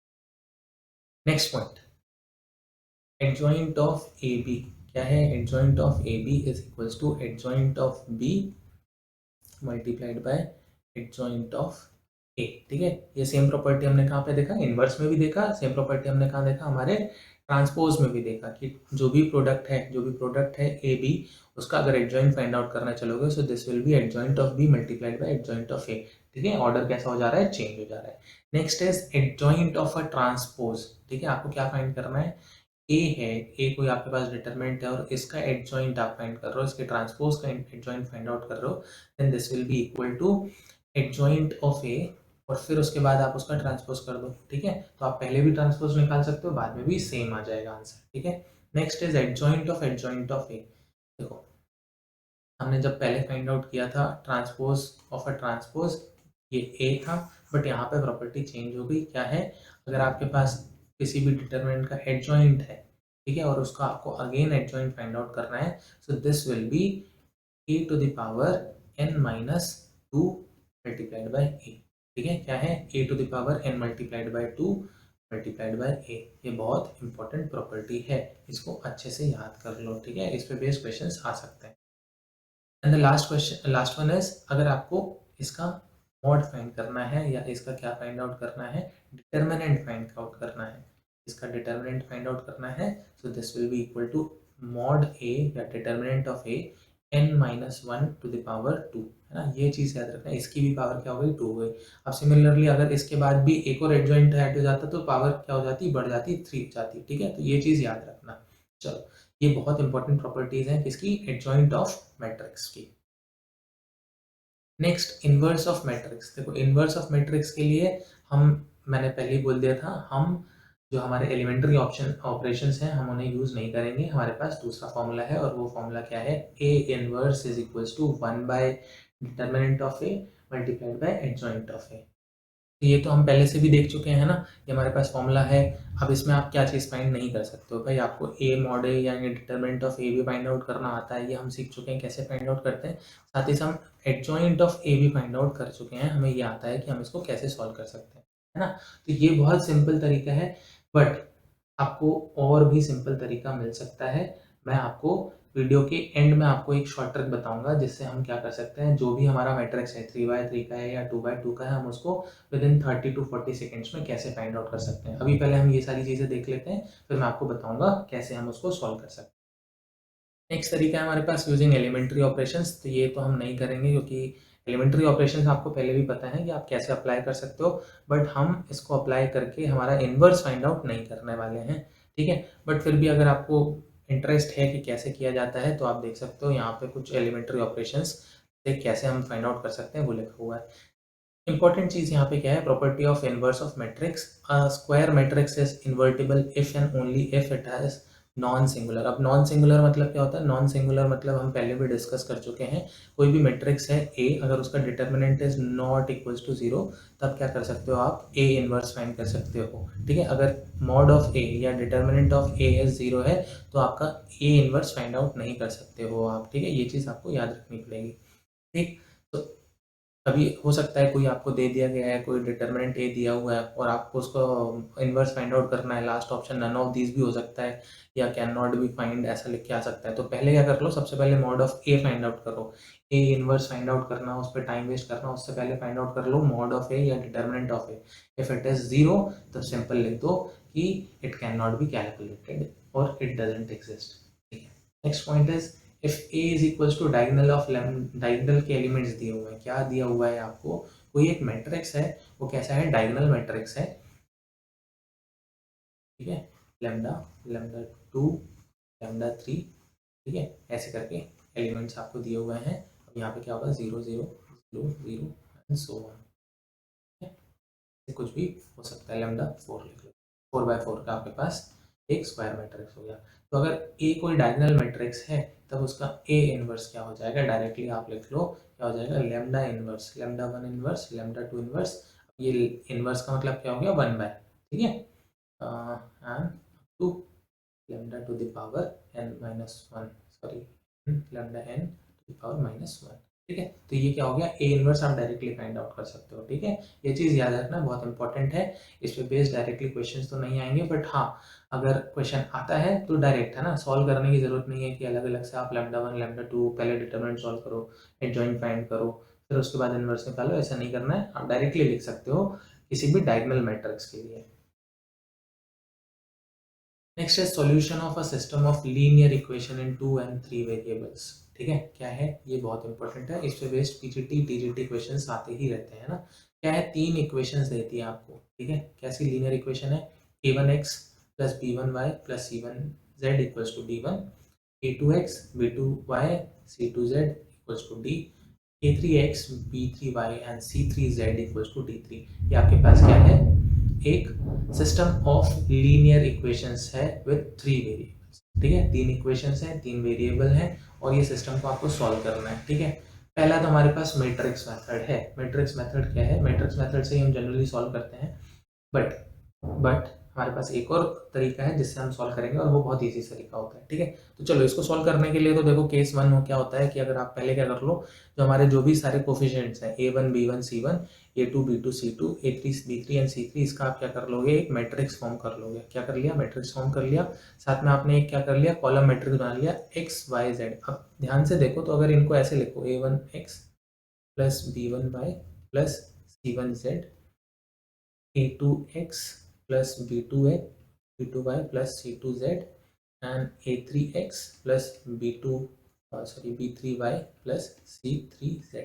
Next point, adjoint of A B क्या है? Adjoint of A B is equals to adjoint of B multiplied by adjoint of A. ठीक है, ये same property हमने कहाँ पे देखा? Inverse में भी देखा। सेम प्रॉपर्टी हमने कहाँ देखा? हमारे ट्रांसपोज में भी देखा कि जो भी प्रोडक्ट है ए बी, उसका अगर एडजॉइंट फाइंड आउट करना चलोगे so this will be adjoint of B multiplied by adjoint of A. ठीक है, ऑर्डर कैसा हो जा रहा है? चेंज हो जा रहा है। Next is adjoint of a transpose. ठीक है, आपको क्या फाइंड करना है? ए है, ए कोई आपके पास डिटरमिनेंट है और इसका एडजॉइंट आप फाइंड कर रहे हो, इसके ट्रांसपोज का एडजॉइंट फाइंड आउट कर रहे हो, then this will be equal to adjoint of A और फिर उसके बाद आप उसका ट्रांसपोज कर दो। ठीक है, तो आप पहले भी ट्रांसपोज निकाल सकते हो, बाद में भी सेम आ जाएगा आंसर। ठीक है, नेक्स्ट इज एडजॉइंट ऑफ ए। देखो, हमने जब पहले फाइंड आउट किया था ट्रांसपोज ऑफ अ ट्रांसपोज, ये ए था, बट यहाँ पे प्रॉपर्टी चेंज हो गई। क्या है? अगर आपके पास किसी भी डिटरमिनेंट का एडजॉइंट है, ठीक है, और उसका आपको अगेन एडजॉइंट फाइंड आउट करना है, so this will be A to the power n minus two multiplied by A. ठीक है, क्या है? A to the power n multiplied by two multiplied by A. ये बहुत इंपॉर्टेंट प्रॉपर्टी है, इसको अच्छे से याद कर लो। ठीक है, इस पे बेस्ड क्वेश्चंस आ सकते हैं। And the last one is, अगर आपको इसका मॉड फाइंड करना है या इसका क्या फाइंड आउट करना है? डिटर्मिनेंट फाइंड आउट करना है। इसका डिटर्मिनेंट फाइंड आउट करना है, so this will be equal to mod A या determinant of A n minus one to the power two, है ना? ये चीज़ याद रखना है, इसकी भी पावर क्या हो गई? 2 हो गई। अब सिमिलरली अगर इसके बाद भी एक और एडजॉइंट ऐड हो जाता तो पावर क्या हो जाती? बढ़ जाती, 3 जाती। ठीक है, तो ये चीज़ याद रखना। चलो, ये बहुत इंपॉर्टेंट प्रॉपर्टीज हैं किसकी? एडजॉइंट ऑफ मैट्रिक्स की। Next, inverse of matrix. देखो, इनवर्स ऑफ मैट्रिक्स के लिए हम, मैंने पहले ही बोल दिया था, हम जो हमारे एलिमेंट्री ऑप्शन ऑपरेशंस हैं हम उन्हें यूज नहीं करेंगे। हमारे पास दूसरा फॉर्मूला है और वो फॉर्मूला क्या है? A inverse is equals to 1 by determinant of A multiplied by adjoint of A. ये तो हम पहले से भी देख चुके हैं ना, ये हमारे पास फॉर्मूला है। अब इसमें आप क्या चीज़ फाइंड नहीं कर सकते हो भाई, आपको ए मॉड ए या डिटरमिनेंट ऑफ ए भी फाइंड आउट करना आता है, ये हम सीख चुके हैं कैसे फाइंड आउट करते हैं। साथ ही हम एडजॉइंट ऑफ ए भी फाइंड आउट कर चुके हैं, हमें ये आता है कि हम इसको कैसे सॉल्व कर सकते हैं, है ना? तो ये बहुत सिंपल तरीका है, बट आपको और भी सिंपल तरीका मिल सकता है। मैं आपको वीडियो के एंड में आपको एक शॉर्ट ट्रिक बताऊंगा जिससे हम क्या कर सकते हैं, जो भी हमारा मैट्रिक्स है 3x3 का है या 2x2 का है, हम उसको विद इन 30 to 40 सेकेंड्स में कैसे फाइंड आउट कर सकते हैं। अभी पहले हम ये सारी चीज़ें देख लेते हैं, फिर मैं आपको बताऊंगा कैसे हम उसको सॉल्व कर सकते हैं। नेक्स्ट तरीका है हमारे पास यूजिंग एलिमेंट्री ऑपरेशंस। तो ये तो हम नहीं करेंगे क्योंकि एलिमेंट्री ऑपरेशंस आपको पहले भी पता है कि आप कैसे अप्लाई कर सकते हो, बट हम इसको अप्लाई करके हमारा इन्वर्स फाइंड आउट नहीं करने वाले हैं। ठीक है, बट फिर भी अगर आपको इंटरेस्ट है कि कैसे किया जाता है तो आप देख सकते हो यहाँ पे कुछ एलिमेंट्री ऑपरेशंस से कैसे हम फाइंड आउट कर सकते हैं वो लिखा हुआ है। इंपॉर्टेंट चीज यहाँ पे क्या है? Property of inverse of matrix. Square matrix is invertible if and only if it has non singular. अब नॉन सिंगुलर मतलब क्या होता है? नॉन सिंगुलर मतलब हम पहले भी डिस्कस कर चुके हैं, कोई भी मैट्रिक्स है ए, अगर उसका determinant is not equals to zero, तब क्या कर सकते हो आप? ए इनवर्स फाइंड कर सकते हो। ठीक है, अगर मॉड ऑफ ए या determinant of A is zero है तो आपका ए इनवर्स फाइंड आउट नहीं कर सकते हो आप। ठीक है, ये चीज़ आपको याद रखनी पड़ेगी। ठीक, तो अभी हो सकता है कोई आपको दे दिया गया है, कोई डिटर्मिनेंट ए दिया हुआ है और आपको उसको इनवर्स फाइंड आउट करना है, last option none of these भी हो सकता है या कैन नॉट बी फाइंड ऐसा लिख के आ सकता है। तो पहले क्या कर लो? सबसे पहले mod of A find out करो। ए इनवर्स फाइंड आउट करना, उस पर टाइम वेस्ट करना, उससे पहले फाइंड आउट कर लो मॉड ऑफ ए या determinant of A. If it is zero तो सिंपल लिख दो कि it can not be calculated और इट डजेंट एग्जिस्ट। ठीक है, next point is if a is equals to diagonal of diagonal के एलिमेंट्स दिए हुए हैं। क्या दिया हुआ है आपको? कोई एक मैट्रिक्स है, वो कैसा है? डायगोनल मैट्रिक्स है। ठीक है, lambda, lambda two, lambda three, ठीक है, ऐसे करके एलिमेंट्स आपको दिए हुए हैं। अब यहाँ पे क्या होगा? 0 0 0 0 एंड सो ऑन। कुछ भी हो सकता है। लैम्डा 4 लिख लो, 4x4 का आपके पास एक स्क्वायर मैट्रिक्स हो गया। तो अगर ए कोई डायगोनल मैट्रिक्स है तब उसका ए इनवर्स क्या हो जाएगा? डायरेक्टली आप लिख लो, क्या हो जाएगा? Lambda inverse, lambda 1 inverse, lambda 2 inverse. ये इनवर्स का मतलब क्या हो गया? 1 बाय। ठीक है, and to lambda to the power n minus one, sorry lambda n to the power minus one. ठीक है, तो ये क्या हो गया, ए इनवर्स आप डायरेक्टली फाइंड आउट कर सकते हो। ठीक है, ये चीज़ याद रखना बहुत इंपॉर्टेंट है। इस पे बेस्ड डायरेक्टली क्वेश्चंस तो नहीं आएंगे, बट हाँ, अगर क्वेश्चन आता है तो डायरेक्ट है ना, सॉल्व करने की जरूरत नहीं है कि अलग अलग से आप लैम्डा वन लैम्डा टू पहले डिटरमिनेंट सॉल्व करो, एडजॉइंट फाइंड करो, फिर उसके बाद इनवर्स निकालो, ऐसा नहीं करना है। आप डायरेक्टली लिख सकते हो किसी भी डायगोनल मैट्रिक्स के लिए। नेक्स्ट है solution of a system of linear equation in 2 and 3 variables. ठीक है, क्या है ये, बहुत इंपॉर्टेंट है। इस पे बेस्ड पीजीटी टीजीटी क्वेश्चंस आते ही रहते हैं ना। क्या है, तीन इक्वेशंस देती है आपको। ठीक है, कैसी लीनियर इक्वेशन है, a1x plus b1y plus c1z equals to d1, a2x b2y c2z equals to d, a3x b3y and c3z equals to d3। ये आपके पास क्या है, एक सिस्टम ऑफ लीनियर इक्वेशंस है विद थ्री वेरिएबल्स। ठीक है, तीन इक्वेशंस हैं, तीन वेरिएबल हैं, और ये सिस्टम को आपको सॉल्व करना है। ठीक है, पहला तो हमारे पास मैट्रिक्स मेथड है। मैट्रिक्स मेथड क्या है, मैट्रिक्स मेथड से ही हम जनरली सॉल्व करते हैं, बट बट हमारे पास एक और तरीका है जिससे हम सॉल्व करेंगे, और वो बहुत ईजी तरीका होता है। ठीक है, तो चलो इसको सॉल्व करने के लिए तो देखो केस वन हो क्या होता है कि अगर आप पहले क्या कर लो, जो हमारे जो भी सारे कोफिशिएंट्स हैं a1 b1 c1 a2 b2 c2 a3 b3 and c3, इसका आप क्या कर लोगे, एक मैट्रिक्स फॉर्म कर लोगे। क्या कर लिया, मैट्रिक्स फॉर्म कर लिया, साथ में आपने एक क्या कर लिया, कॉलम मैट्रिक्स बना लिया x y z। अब ध्यान से देखो, तो अगर इनको ऐसे लिखो a1x plus b1y plus c1z, a2x plus b2x b2y plus c2z and a3x plus b2 sorry b3y plus c3z।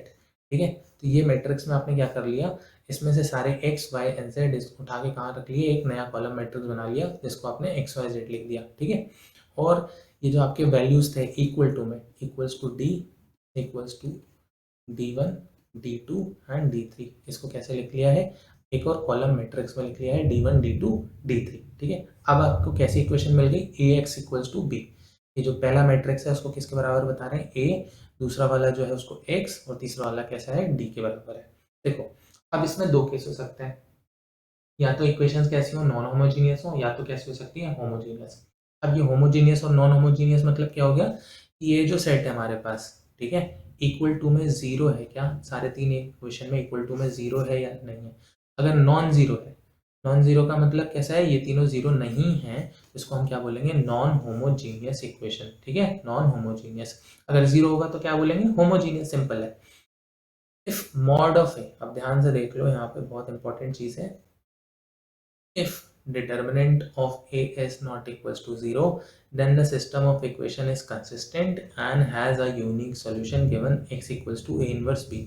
ठीक है, तो ये मैट्रिक्स में आपने क्या कर लिया, इसमें से सारे x y and z इसको उठा के कहाँ रख लिए, एक नया कॉलम मैट्रिक्स बना लिया जिसको आपने x y z लिख दिया। ठीक है, और ये जो आपके वैल्यूज थे इक्वल टू में, equals to d equals to d1 d2 and d3, इसको कैसे लिख लिया है, एक और कॉलम मैट्रिक्स में लिख लिया है d1 d2 d3। ठीक है, अब आपको कैसी इक्वेशन मिल गई, ax इक्वल्स टू b। ये जो पहला मैट्रिक्स है उसको किसके बराबर बता रहे हैं, a, दूसरा वाला जो है उसको x, और तीसरा वाला कैसा है, d के बराबर है। देखो, अब इसमें दो केस हो सकते हैं, या तो इक्वेशंस कैसी हो, नॉन होमोजीनियस हो, या तो कैसी हो सकती है, होमोजीनियस। अब ये होमोजीनियस और नॉन होमोजीनियस मतलब क्या हो गया, कि ये जो सेट है हमारे पास, ठीक है, इक्वल टू में जीरो है क्या, सारे तीन इक्वेशन में इक्वल टू में जीरो है या नहीं है। अगर नॉन जीरो है, नॉन जीरो का मतलब कैसा है, ये तीनों जीरो नहीं है, इसको हम क्या बोलेंगे, नॉन होमोजीनियस इक्वेशन। ठीक है, नॉन होमोजीनियस। अगर जीरो होगा तो क्या बोलेंगे, होमोजीनियस। सिंपल है। इफ मॉड ऑफ ए, अब ध्यान से देख लो, यहाँ पे बहुत इंपॉर्टेंट चीज है, if determinant of A is not equals to 0, then the system of equation is consistent and has a unique solution given x equals to A inverse B।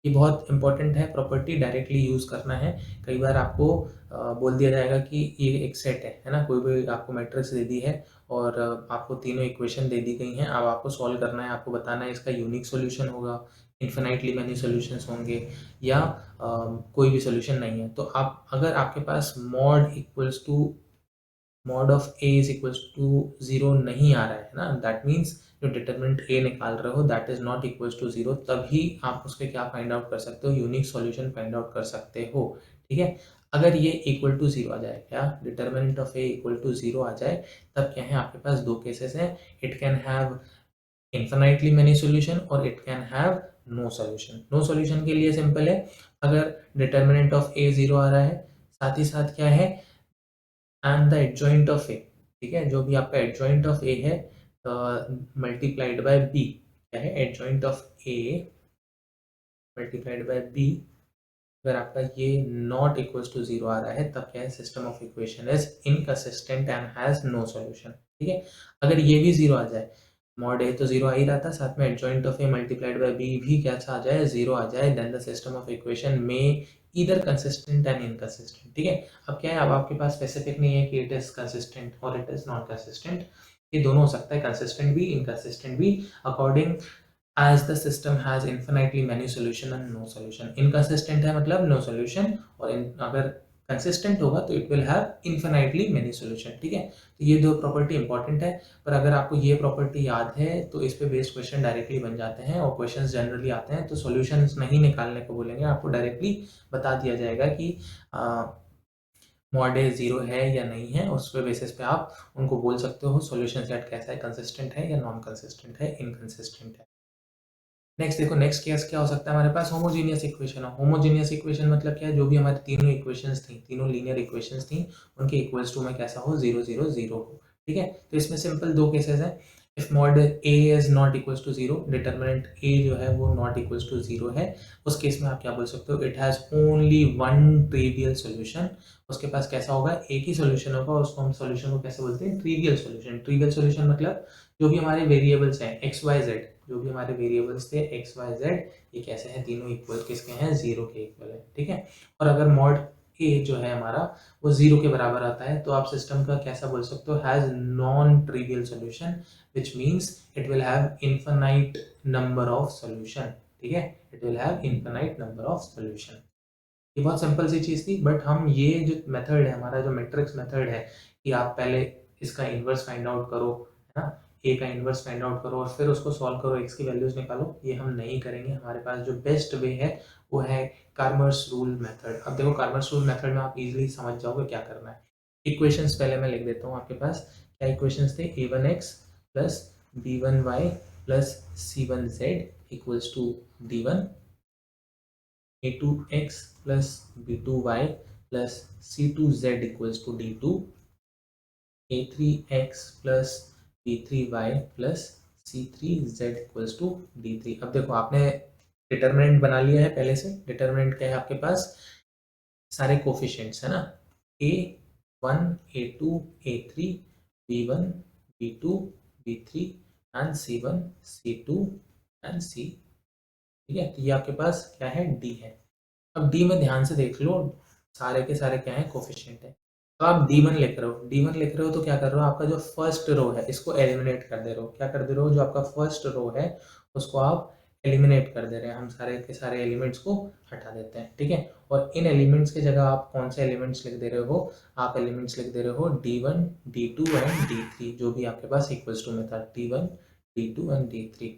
ये बहुत इंपॉर्टेंट है, प्रॉपर्टी डायरेक्टली यूज करना है। कई बार आपको बोल दिया जाएगा कि ये एक सेट है ना, कोई भी आपको मैट्रिक्स दे दी है और आपको तीनों इक्वेशन दे दी गई हैं, अब आपको सॉल्व करना है, आपको बताना है इसका यूनिक सॉल्यूशन होगा, इन्फिनाइटली मैनी सॉल्यूशंस होंगे, या कोई भी सॉल्यूशन नहीं है। तो आप, अगर आपके पास mod of A is equals to 0 नहीं आ रहा है ना, दैट मीन्स जो डिटरमिनेंट ए निकाल रहे हो that is not equals to 0, तभी आप उसके क्या फाइंड आउट कर सकते हो, यूनिक सॉल्यूशन फाइंड आउट कर सकते हो। ठीक है, अगर ये इक्वल टू 0 आ जाए, क्या determinant of A equal to 0 आ जाए, तब क्या है, आपके पास दो केसेस हैं, it can have infinitely many solution और it can have no solution। no solution के लिए सिंपल है, अगर determinant of a 0 आ रहा है, साथ ही साथ क्या है, and the adjoint of a, ठीक है, जो भी आपका adjoint of a है multiplied by b, क्या है, adjoint of a multiplied by b, अगर आपका ये नॉट इक्वल्स टू 0 आ रहा है, तब क्या है, system of equation is inconsistent and has no solution. ठीक है, अगर ये भी 0 आ जाए, मॉड ए तो 0 आ ही रहा था, साथ में adjoint of A multiplied by B भी क्या आ जाए, 0 आ जाए, then the system of equation में ईदर कंसिस्टेंट एंड इनकंसिस्टेंट। ठीक है, अब क्या है, अब आपके पास स्पेसिफिक नहीं है कि इट इज कंसिस्टेंट और इट इज नॉट कंसिस्टेंट, ये दोनों हो सकता है, कंसिस्टेंट भी इनकंसिस्टेंट भी, according as the system has infinitely many solution and no solution। inconsistent है मतलब no solution, और अगर consistent होगा तो it will have infinitely many solution। ठीक है, तो ये दो प्रॉपर्टी इंपॉर्टेंट है, पर अगर आपको ये प्रॉपर्टी याद है तो इस पे बेस्ड क्वेश्चन डायरेक्टली बन जाते हैं, और क्वेश्चंस जनरली आते हैं तो सॉल्यूशंस नहीं निकालने को बोलेंगे, आपको डायरेक्टली बता दिया जाएगा कि मॉड ए 0 है या नहीं है, उस पे बेसिस पे आप उनको बोल सकते हो सॉल्यूशन सेट कैसा है, कंसिस्टेंट है या नॉन कंसिस्टेंट है, इनकंसिस्टेंट है। नेक्स्ट देखो, नेक्स्ट केस क्या हो सकता है हमारे पास, होमोजीनियस इक्वेशन हो। होमोजीनियस इक्वेशन मतलब क्या है, जो भी हमारी तीनों इक्वेशंस थी, तीनों लीनियर इक्वेशंस थी, उनके इक्वल्स टू में कैसा हो, 0 0 0 हो। ठीक है, तो इसमें सिंपल दो केसेस हैं। If mod A is not equals to 0, determinant A जो है वो नॉट इक्वल्स टू 0 है, उस केस में आप क्या बोल सकते हो, it has only one trivial solution. उसके पास कैसा होगा, एक ही सॉल्यूशन होगा, उसको हम सॉल्यूशन को कैसे बोलते हैं, ट्रिवियल सॉल्यूशन। ट्रिवियल सॉल्यूशन मतलब जो भी हमारे वेरिएबल्स हैं एक्स वाई जेड, जो भी हमारे वेरिएबल्स थे एक्स वाई जेड, ये कैसे हैं, तीनों इक्वल किसके हैं, 0 के इक्वल है। ठीक है, और अगर मॉड ए जो है हमारा वो 0 के बराबर आता है, तो आप सिस्टम का कैसा बोल सकते हो, has non trivial solution, which means it will have infinite number of solution. ठीक है, it will have infinite number of solution. ये बहुत सिंपल सी चीज़ थी, बट हम ये जो मेथड है हमारा, जो मैट्रिक्स मेथड है, कि आप पहले इसका इन्वर्स फाइंड आउट करो, है ना, ए का इन्वर्स फाइंड आउट करो और फिर उसको सॉल्व करो, एक्स की वैल्यूज निकालो, ये हम नहीं करेंगे। हमारे पास जो बेस्ट वे है वो है कार्मर्स रूल मेथड। अब देखो, कार्मर्स रूल मेथड में आप इजीली समझ जाओगे क्या करना है। इक्वेशंस पहले मैं लिख देता हूँ आपके पास। क्या इक्वेशंस थे, a1x plus b1y plus c1z equals to d1, a2x plus b2y plus c2z equals to d2, a3x plus b3y plus c3z equals to d3। अब देखो, आपने डिटरमिनेंट बना लिया है पहले से। डिटरमिनेंट क्या है आपके पास, सारे कोफिशिएंट्स है ना, a1 a2 a3 b1 b2 b3 and c1 c2 and c। ठीक है, तो ये आपके पास क्या है, d है। अब डी में ध्यान से देख लो, सारे के सारे क्या है, कोफिशिएंट है। तो आप D1 लिख रहे हो, D1 लिख रहे हो तो क्या कर रहे हो, आपका जो फर्स्ट रो है इसको एलिमिनेट कर दे रहे हो। क्या कर दे रहे हो, जो आपका फर्स्ट रो है उसको आप एलिमिनेट कर दे रहे हैं। हम सारे के सारे एलिमेंट्स को हटा देते हैं। ठीक है, और इन एलिमेंट्स की जगह आप कौन से एलिमेंट्स लिख दे रहे हो, आप एलिमेंट्स लिख दे रहे हो D1 D2 एंड D3, जो भी आपके पास इक्वल्स टू में था, D1 D2 एंड D3।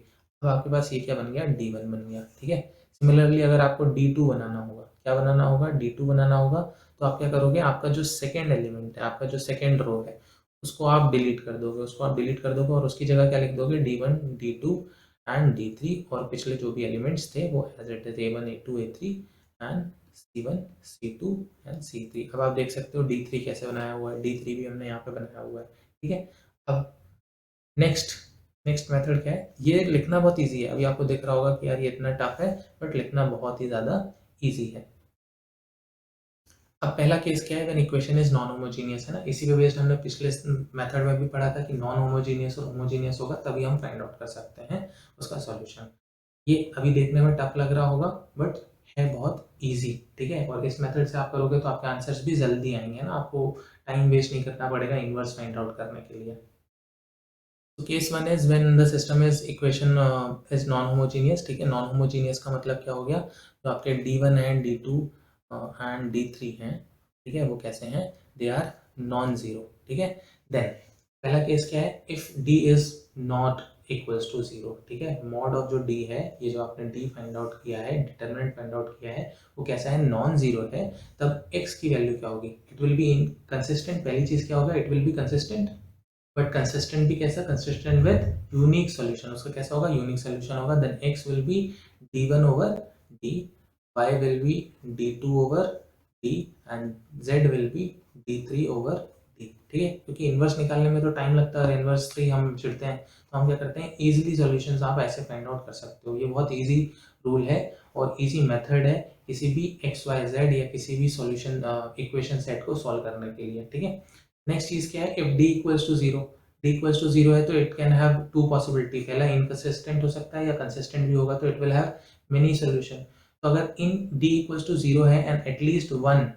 अब आपके पास ये क्या बन गया, D1 बन गया। ठीक है, सिमिलरली अगर आपको D2 बनाना होगा, क्या बनाना होगा, D2 बनाना होगा, तो आप क्या करोगे, आपका जो सेकेंड एलिमेंट है, आपका जो सेकेंड रो है, उसको आप डिलीट कर दोगे, उसको आप डिलीट कर दोगे और उसकी जगह क्या लिख दोगे, D1 D2 एंड D3, और पिछले जो भी एलिमेंट्स थे वो as it is A1 A2 A3 and C1 C2 and C3। अब आप देख सकते हो D3 कैसे बनाया हुआ है, D3 भी हमने यहाँ पे बनाया हुआ है। ठीक है, अब नेक्स्ट नेक्स्ट मेथड क्या है, ये लिखना बहुत इजी है। अभी आपको दिख रहा होगा कि यार ये इतना टफ है, बट लिखना बहुत ही ज़्यादा इजी है। अब पहला केस क्या है, when equation is non homogeneous, है ना, इसी पे बेस्ड हमने पिछले मेथड में भी पढ़ा था कि नॉन होमोजीनियस और होमोजीनियस होगा तभी हम फाइंड आउट कर सकते हैं उसका सॉल्यूशन। ये अभी देखने में टफ लग रहा होगा, बट है बहुत इजी। ठीक है, और इस मेथड से आप करोगे तो आपके आंसर्स भी जल्दी आएंगे ना, आपको टाइम वेस्ट नहीं करना पड़ेगा इन्वर्स फाइंड आउट करने के लिए। तो case one is when the system is equation is non homogeneous. ठीक है, नॉन होमोजीनियस का मतलब क्या हो गया, जो आपके D1 है, D2 एंड D3 हैं, ठीक है, वो कैसे हैं, दे आर नॉन जीरो। ठीक है, देन पहला केस क्या है, if D is not equals to zero. ठीक है, मॉड ऑफ जो D है, ये जो आपने D फाइंड आउट किया है, डिटरमिनेंट फाइंड आउट किया है, वो कैसा है, नॉन जीरो है, तब x की वैल्यू क्या होगी, इट विल बी इनकंसिस्टेंट। पहली चीज क्या होगा, it will be consistent, but consistent भी कैसा, कंसिस्टेंट विद यूनिक सॉल्यूशन। उसका कैसा होगा, यूनिक सॉल्यूशन होगा। Then x will be D1 over D, y will be D2 over D and z will be D3 over D। ठीक है, क्योंकि inverse निकालने में तो टाइम लगता है और इन्वर्स से ही हम चिढ़ते हैं, तो हम क्या करते हैं, इजीली सॉल्यूशंस आप ऐसे फाइंड आउट कर सकते हो। ये बहुत इजी रूल है और इजी मेथड है किसी भी एक्स वाई जेड या किसी भी सॉल्यूशन इक्वेशन सेट को सॉल्व करने के लिए। ठीक है, नेक्स्ट चीज क्या है, if d equals to zero, d equals to zero है तो it can have two possibility. पहला इनकंसिस्टेंट हो सकता है या कंसिस्टेंट भी होगा, तो it will have many solution. तो अगर इन d इक्वल्स टू जीरो है and at least one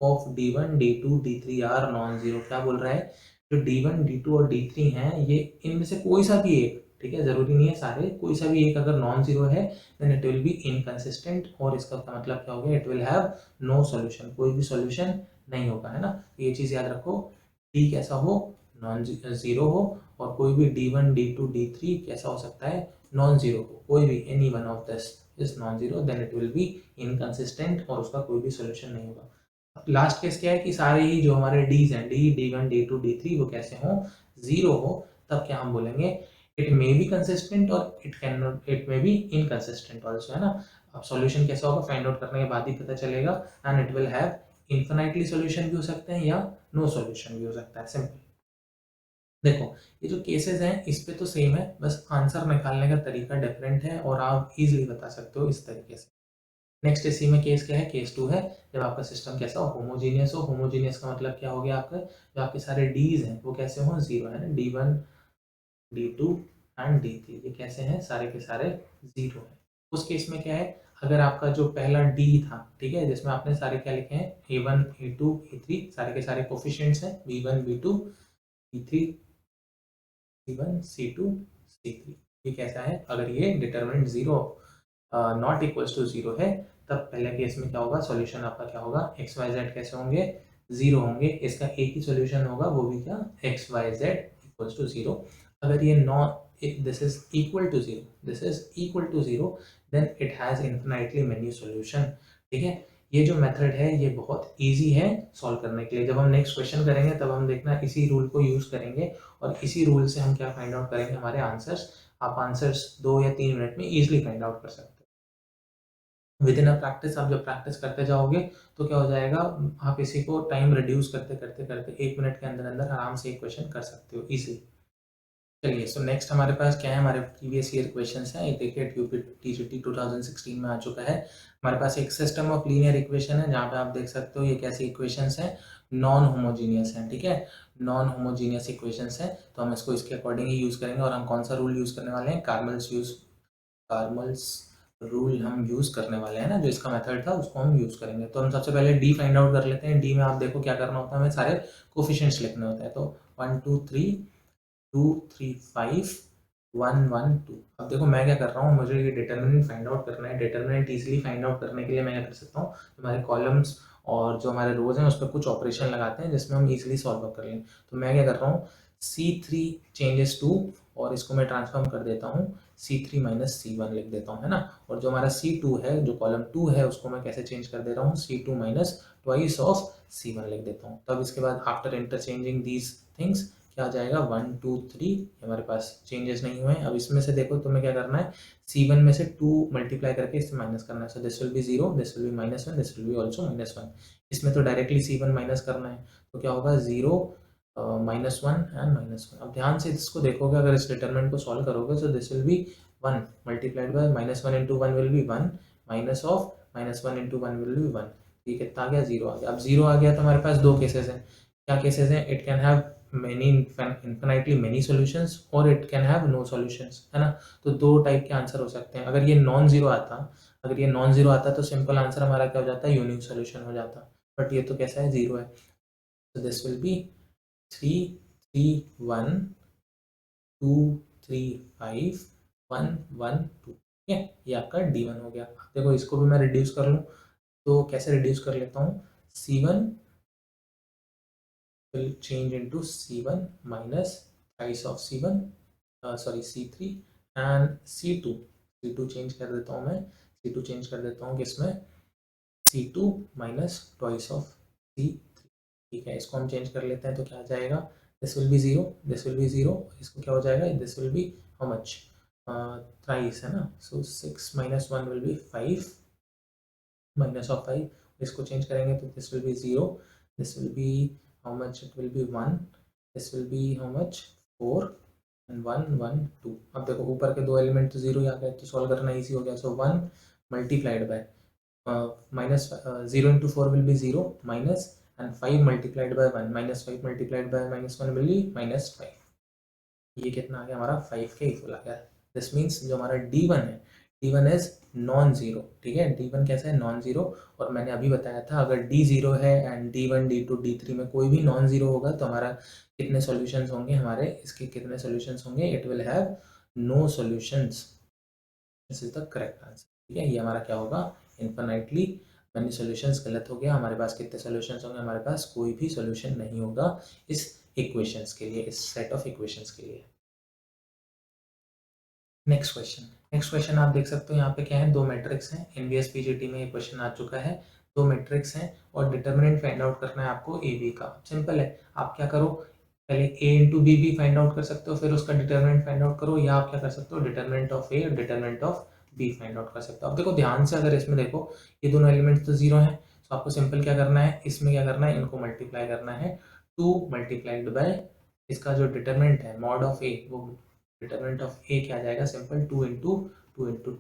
of d1 d2 d3 are non zero, क्या बोल रहा है, जो d1 d2 और d3 हैं, ये इनमें से कोई सा भी एक, ठीक है, जरूरी नहीं है सारे, कोई सा भी एक अगर नॉन जीरो है, then it will be inconsistent, और इसका मतलब क्या हो गया, it will have no solution, कोई भी सॉल्यूशन नहीं होगा, है ना। तो ये चीज याद रखो, डी कैसा हो, नॉन जीरो हो, और कोई भी D1 D2 D3 कैसा हो सकता है, नॉन जीरो हो, कोई भी any one of this is non zero, then it will be inconsistent और उसका कोई भी सॉल्यूशन नहीं होगा। अब लास्ट केस क्या है कि सारे ही जो हमारे डीज हैं, D D1 D2 D3 वो कैसे हो, जीरो हो, तब क्या हम बोलेंगे, इट मे बी कंसिस्टेंट और it can not, it may be inconsistent also, है ना। अब सॉल्यूशन कैसा होगा फाइंड आउट करने के बाद ही पता चलेगा। And it will have infinitely solution भी हो सकते हैं या नो सॉल्यूशन भी हो सकता है, सिंपल। देखो ये जो केसेस हैं इस पे तो सेम है, बस आंसर निकालने का तरीका डिफरेंट है और आप इजीली बता सकते हो इस तरीके से। नेक्स्ट इसी में केस क्या है, केस 2 है, जब आपका सिस्टम कैसा हो, होमोजीनियस हो। होमोजीनियस का मतलब क्या हो गया आपका, जो आपके सारे डीज हैं वो कैसे हो, जीरो, है ना। D1 D2 एंड D3 ये कैसे हैं, सारे के सारे जीरो हैं। उस केस में क्या है, अगर आपका जो पहला D था, ठीक है, जिसमें आपने सारे क्या लिखे हैं, A1 A2 A3 सारे के सारे कोफिशिएंट्स हैं, B1 B2 B3 C1 C2 C3। ये कैसा है, अगर ये determinant zero not equals to zero है, तब पहले केस में क्या होगा, सॉल्यूशन आपका क्या होगा, एक्स वाई जेड कैसे होंगे, जीरो होंगे। इसका एक ही सॉल्यूशन होगा, वो भी क्या, X Y Z equals to zero. अगर ये not, this is equal to zero, this is equal to zero, then it has infinitely many solution. ठीक है, ये जो मेथड है ये बहुत इजी है सॉल्व करने के लिए। जब हम नेक्स्ट क्वेश्चन करेंगे तब हम देखना इसी रूल को यूज करेंगे और इसी रूल से हम क्या फाइंड आउट करेंगे, हमारे आंसर्स। आप आंसर्स 2 या 3 मिनट में इजीली फाइंड आउट कर सकते हो विद इन अ प्रैक्टिस। आप जब प्रैक्टिस करते जाओगे तो क्या हो जाएगा, आप इसी को टाइम रिड्यूस करते करते करते 1 मिनट के अंदर अंदर आराम से एक क्वेश्चन कर सकते हो इजी। चलिए, सो नेक्स्ट हमारे पास क्या है, हमारे प्रीवियस ईयर क्वेश्चंस हैं। ये देखिए यूपीटीसीटी 2016 में आ चुका है। हमारे पास एक सिस्टम ऑफ लीनियर इक्वेशन है जहाँ पे आप देख सकते हो ये कैसी इक्वेशंस हैं, नॉन होमोजीनियस हैं। ठीक है, नॉन होमोजीनियस इक्वेशंस हैं, तो हम इसको इसके अकॉर्डिंग ही यूज़ करेंगे। और हम कौन सा रूल यूज़ करने वाले हैं, कार्मल्स रूल हम यूज़ करने वाले हैं ना, जो इसका मेथड था उसको हम यूज़ करेंगे। तो हम सबसे पहले डी फाइंड आउट कर लेते हैं। डी में आप देखो क्या करना होता है, हमें सारे कोफिशिएंट्स लिखने होते हैं। तो 1 2 3 2 3 5 1 1 2। अब देखो मैं क्या कर रहा हूँ, मुझे ये डिटर्मिनेंट फाइंड आउट करना है। डिटर्मिनेंट इजीली फाइंड आउट करने के लिए मैं क्या कर सकता हूँ, हमारे कॉलम्स और जो हमारे रोज हैं उस पर कुछ ऑपरेशन लगाते हैं जिसमें हम इजीली सॉल्व कर लें। तो मैं क्या कर रहा हूँ, C3 चेंजेस टू, और इसको मैं ट्रांसफॉर्म कर देता हूँ C3 माइनस C1 लिख देता हूँ, है ना। और जो हमारा C2 है, जो कॉलम 2 है, उसको मैं कैसे चेंज कर दे रहा हूँ, C2 minus twice of C1 लिख देता हूँ। तब इसके बाद आफ्टर इंटरचेंजिंग दीज थिंग्स क्या आ जाएगा, 1 2 3, हमारे पास चेंजेस नहीं हुए हैं। अब इसमें से देखो तुम्हें क्या करना है, C1 में से 2 मल्टीप्लाई करके इससे माइनस करना है। So this will be 0, this will B -1, this will B also -1। इसमें तो डायरेक्टली C1 माइनस करना है, तो क्या होगा, 0 -1 एंड -1। अब ध्यान से इसको देखोगे, अगर इस डिटरमिनेंट को सॉल्व करोगे, सो this will B 1 multiplied by -1 into 1 will be 1, minus of -1 into 1 will be 1। ये कितना आ गया, 0 आ गया। अब 0 आ गया तो हमारे पास दो केसेस हैं। क्या केसेस हैं, it can have many infinitely many solutions और it can have no solutions, है ना। तो दो टाइप के आंसर हो सकते हैं। अगर ये नॉन जीरो आता, अगर ये नॉन जीरो आता तो सिंपल आंसर हमारा क्या हो जाता है, यूनिक सॉल्यूशन हो जाता। बट ये तो कैसा है, जीरो है। तो दिस विल बी 3 3 1 2 3 5 1 1 2। ठीक है, ये आपका D1 हो गया। देखो इसको भी मैं रिड्यूस कर लूँ तो कैसे रिड्यूस कर लेता हूँ, C1 will change into C1 minus thrice of C1, sorry C3 and C2। C2 change कर देता हूँ मैं, C2 चेंज कर देता हूँ किसमें, C2 minus twice of C3। ठीक है, इसको हम चेंज कर लेते हैं तो क्या आ जाएगा, this will B zero, this will B zero, इसको क्या हो जाएगा, this will B how much, thrice, है ना। सो 6 minus 1 will be 5 minus of 5। इसको चेंज करेंगे तो this will B zero, this will B how much, it will be 1, this will be how much, 4 and 1 1 2। अब देखो ऊपर के दो एलिमेंट तो जीरो ही आ गए, तो सॉल्व करना इजी हो गया। सो 1 multiplied by minus 0 into 4 will be 0 minus, and 5 multiplied by 1 -5 multiplied by -1 will be -5। ये कितना आ गया हमारा, 5 के इक्वल आ गया। दिस मीन्स जो हमारा D1 है, D1 इज नॉन जीरो। ठीक है, D1 कैसा है, नॉन जीरो। और मैंने अभी बताया था अगर D जीरो है एंड D1 D2 D3 में कोई भी नॉन जीरो होगा तो हमारा कितने सॉल्यूशंस होंगे, हमारे इसके कितने सॉल्यूशंस होंगे, it will have no solutions. This is the correct answer. ठीक है, ये हमारा क्या होगा, इन्फिनाइटली मैनी सॉल्यूशंस गलत हो गया। हमारे पास कितने सॉल्यूशंस होंगे, हमारे पास कोई भी सॉल्यूशन नहीं होगा इस इक्वेशंस के लिए, इस सेट ऑफ इक्वेशंस के लिए। नेक्स्ट क्वेश्चन, नेक्स्ट क्वेश्चन आप देख सकते हो यहाँ पे क्या है, दो मैट्रिक्स हैं। एनवीएस पीजीटी में ये क्वेश्चन आ चुका है। दो मैट्रिक्स हैं और डिटर्मिनेंट फाइंड आउट करना है आपको ए बी का। सिंपल है, आप क्या करो, पहले a इंटू बी भी फाइंड आउट कर सकते हो, फिर उसका डिटर्मिनेंट फाइंड आउट करो, या आप क्या कर सकते हो डिटर्मिनेंट ऑफ a और determinant of b find out कर सकते हो। अब देखो ध्यान से, अगर इसमें देखो ये दोनों एलिमेंट्स तो जीरो हैं, तो आपको सिंपल क्या करना है, इसमें क्या करना है, इनको मल्टीप्लाई करना है, 2 मल्टीप्लाइड बाय इसका जो डिटर्मिनेंट है मॉड ऑफ a, वो डिटर्मिनेंट ऑफ a क्या आ जाएगा, सिंपल 2 इंटू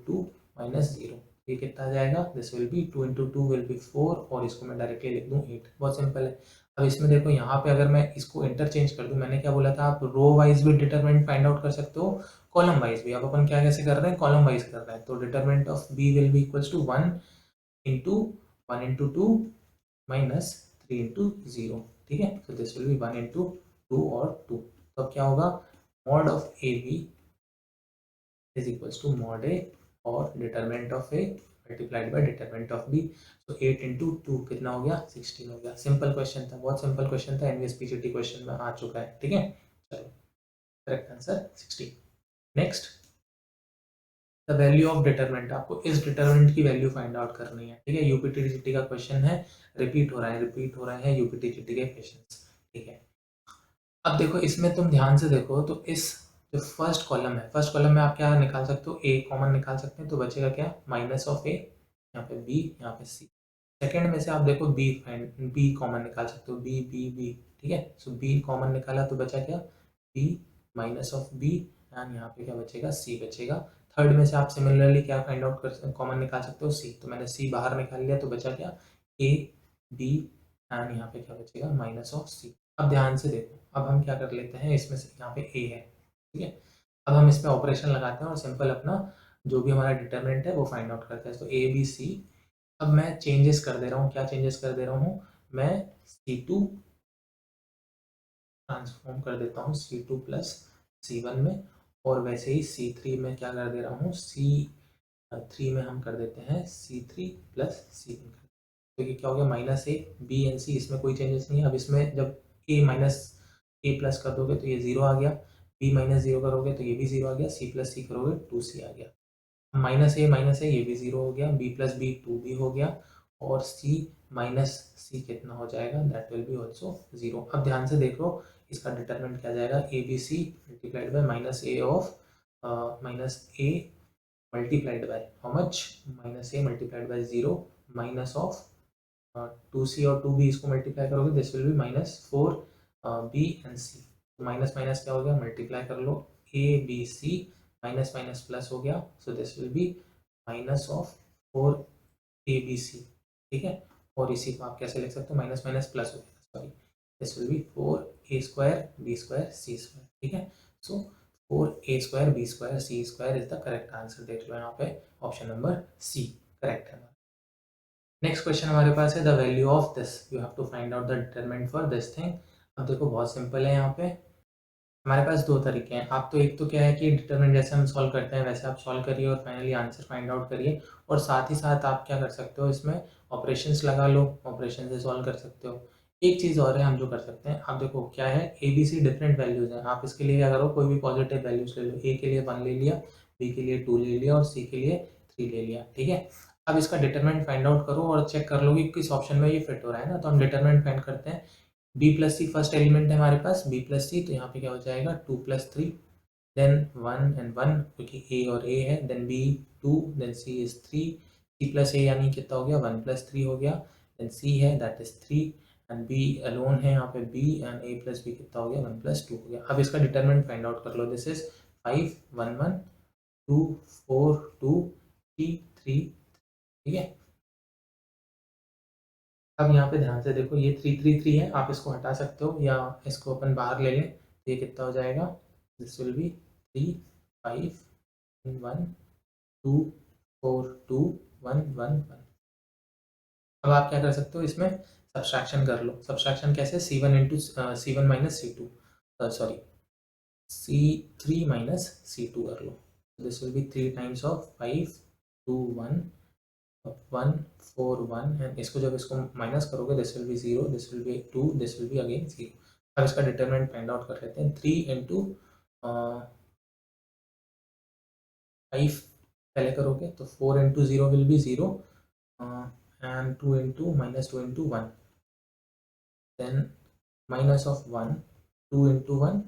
2 माइनस 0, ये कितना आ जाएगा, this will be 2 into 2 will be 4, और इसको मैं डायरेक्टली लिख दूँ 8। बहुत सिंपल है। अब इसमें देखो यहाँ पे अगर मैं इसको इंटरचेंज कर दूं, मैंने क्या बोला था, आप रो वाइज भी डिटरमिनेंट फाइंड आउट कर सकते हो, कॉलम वाइज भी। अब अपन क्या कैसे कर रहे हैं, कॉलम वाइज कर रहे हैं, तो determinant of B will be equals to 1 into minus 3 into 0, ठीक है। तो दिस विल बी 1 इंटू 2 और 2, तो अब क्या होगा, mod of A B is equals to mod A और determinant of A multiplied by determinant of B. तो 8 इंटू 2 कितना हो गया, 16 हो गया। सिंपल क्वेश्चन था, बहुत सिंपल क्वेश्चन था, एनवीएस पीजीटी क्वेश्चन में आ चुका है, ठीक है। चलो, correct answer 16। Next, the value of determinant, आपको इस डिटरमिनेंट की वैल्यू फाइंड आउट करनी है, ठीक है। यूपीटीजीटी का क्वेश्चन है, रिपीट हो रहे हैं यूपीटीजीटी के क्वेश्चन, ठीक है। अब देखो इसमें तुम ध्यान से देखो, तो इस जो फर्स्ट कॉलम है, फर्स्ट कॉलम में आप क्या निकाल सकते हो, ए कॉमन निकाल सकते हैं, तो बचेगा क्या, माइनस ऑफ ए, यहाँ पे बी, यहाँ पे सी। सेकंड में से आप देखो बी कॉमन निकाल सकते हो, बी बी बी, ठीक है। सो बी कॉमन निकाला तो बचा क्या, B minus of B, and यहाँ पे क्या बचेगा, सी बचेगा। थर्ड में से आप सिमिलरली क्या फाइंड आउट कर कॉमन निकाल सकते हो, सी, तो मैंने सी बाहर निकाल लिया, तो बचा क्या, ए बी, एंड यहाँ पे क्या बचेगा, माइनस ऑफ सी। अब ध्यान से देखो, अब हम क्या कर लेते हैं, इसमें से यहाँ पे ए है, ठीक है। अब हम इसमें ऑपरेशन लगाते हैं और सिंपल अपना जो भी हमारा डिटरमिनेंट है वो फाइंड आउट करते हैं। तो ए बी सी, अब मैं चेंजेस कर दे रहा हूँ, क्या चेंजेस कर दे रहा हूँ, मैं C2 ट्रांसफॉर्म कर देता हूँ C2 प्लस C1 में, और वैसे ही C3 में क्या कर दे रहा हूँ, C3 में हम कर देते हैं C3 प्लस C1। तो ये क्या हो गया, minus A B and C, इसमें कोई चेंजेस नहीं है। अब इसमें जब ए माइनस ए प्लस कर दोगे तो ये 0 आ गया, बी माइनस 0 करोगे तो ये भी 0 आ गया, सी प्लस सी करोगे 2C आ गया, माइनस ए ये भी 0 हो गया, बी प्लस बी 2 भी हो गया, और सी माइनस सी कितना हो जाएगा, दैट विल बी ऑल्सो 0। अब ध्यान से देख लो, इसका डिटरमिनेंट क्या जाएगा, A B C multiplied by minus A of minus A multiplied by how much, minus A multiplied by 0 minus of 2C और 2B, इसको मल्टीप्लाई करोगे this will be -4 B and C. Minus minus क्या हो गया, multiply कर लो, A B C, minus minus plus हो गया, so this will be minus of 4 ABC, ठीक है। और इसी को आप कैसे लिख सकते हो, माइनस माइनस प्लस हो गया, sorry, this will B 4A² B² C², ठीक है। So 4A² B² C² is the correct answer, देख लो यहाँ पे ऑप्शन नंबर सी करेक्ट है। नेक्स्ट क्वेश्चन हमारे पास है, the value of this, you have to find out the determinant for this thing. अब देखो बहुत सिंपल है, यहाँ पे हमारे पास दो तरीके हैं। आप तो एक तो क्या है कि डिटरमिनेंट जैसे हम सॉल्व करते हैं वैसे आप सॉल्व करिए और फाइनली आंसर फाइंड आउट करिए, और साथ ही साथ आप क्या कर सकते हो, इसमें ऑपरेशंस लगा लो, ऑपरेशन से सॉल्व कर सकते हो। एक चीज़ और है हम जो कर सकते हैं, आप देखो क्या है, A B C different values हैं, आप इसके लिए क्या करो, कोई भी पॉजिटिव वैल्यूज ले लो, ए के लिए 1 ले लिया, बी के लिए 2 ले लिया, और सी के लिए 3 ले लिया, ठीक है। अब इसका डिटरमिनेंट फाइंड आउट करो और चेक कर लो कि किस ऑप्शन में ये फिट हो रहा है ना, तो हम डिटरमिनेंट फाइंड करते हैं। बी प्लस सी फर्स्ट एलिमेंट है हमारे पास, बी प्लस सी, तो यहाँ पे क्या हो जाएगा 2 प्लस 3, देन 1 एंड 1, क्योंकि ए और ए है, then B 2, then C is 3, C plus A यानी कितना हो गया, 1 प्लस 3 हो गया, देन सी है that is 3, and B alone है यहाँ पे B, and A plus B कितना हो गया, 1 प्लस 2 हो गया। अब इसका डिटरमिनेंट फाइंड आउट कर लो, दिस इज 5 1 1 2 4 2 3 3, ठीक है। अब यहाँ पे ध्यान से देखो, ये 3 3 3 है, आप इसको हटा सकते हो या इसको अपन बाहर ले लें, तो ये कितना हो जाएगा, दिस विल बी 3 5 1 2 4 2 1 1 1। अब आप क्या कर सकते हो, इसमें सब्सट्रैक्शन कर लो। सब्सट्रैक्शन कैसे, C1 into C1 minus C2, sorry C3 minus C2 कर लो, this will be 3 times of 5 2 1 1 4 1, and इसको जब इसको माइनस करोगे this will be 0, this will be 2, this will be again 0। अब इसका डिटरमिनेंट फाइंड आउट कर लेते हैं, 3 इंटू 5 पहले करोगे तो 4 into 0 will be 0, and 2 into minus 2 into 1, then minus of 1 2 into 1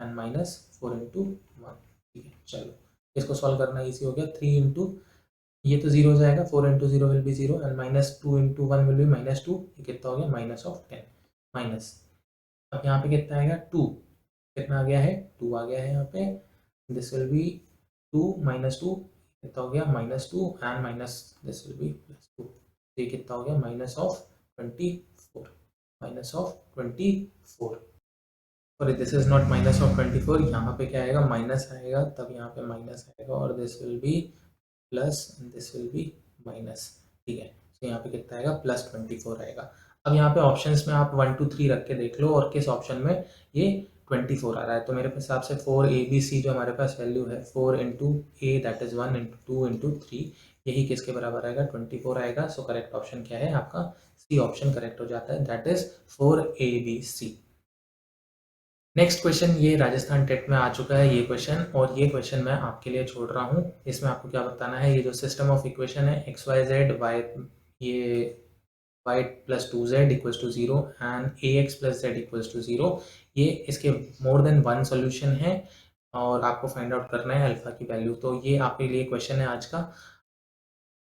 and minus 4 into 1। ठीक है, चलो इसको सॉल्व करना ईजी हो गया। 3 इंटू, ये तो जीरो हो जाएगा, 4 into zero will be zero and minus 2 into 1 will be -2। ये कितना हो गया, माइनस ऑफ 10 माइनस। अब यहाँ पे कितना आएगा, 2। कितना आ गया है, 2 आ गया है यहाँ पे। दिस विल बी 2 -2, कितना हो गया, -2 and minus this will be +2। ये कितना हो गया, माइनस ऑफ 24, माइनस ऑफ 24। और this is not minus of 24, यहाँ पे क्या आएगा, माइनस आएगा, तब यहाँ पे माइनस आएगा और this will B plus and this will be minus. ठीक है, तो यहाँ पे कितना आएगा, +24 आएगा। अब यहाँ पे ऑप्शंस में आप 1 2 3 रख के देख लो और किस ऑप्शन में ये 24 आ रहा है। तो मेरे हिसाब से 4ABC जो हमारे पास वैल्यू है, 4 into A that is 1 into 2 into 3, यही किसके बराबर आएगा, 24 आएगा। सो करेक्ट ऑप्शन क्या है आपका, सी ऑप्शन करेक्ट हो जाता है, that is 4ABC। Next question, ये राजस्थान टेट में आ चुका है ये क्वेश्चन, और ये क्वेश्चन मैं आपके लिए छोड़ रहा हूँ। इसमें आपको क्या बताना है, ये जो सिस्टम ऑफ इक्वेशन है एक्स वाई जेड वाई, ये Y plus 2z equals to 0 and A X plus Z equals to 0, ये इसके मोर देन वन सोल्यूशन है और आपको फाइंड आउट करना है अल्फा की वैल्यू। तो ये आपके लिए क्वेश्चन है आज का।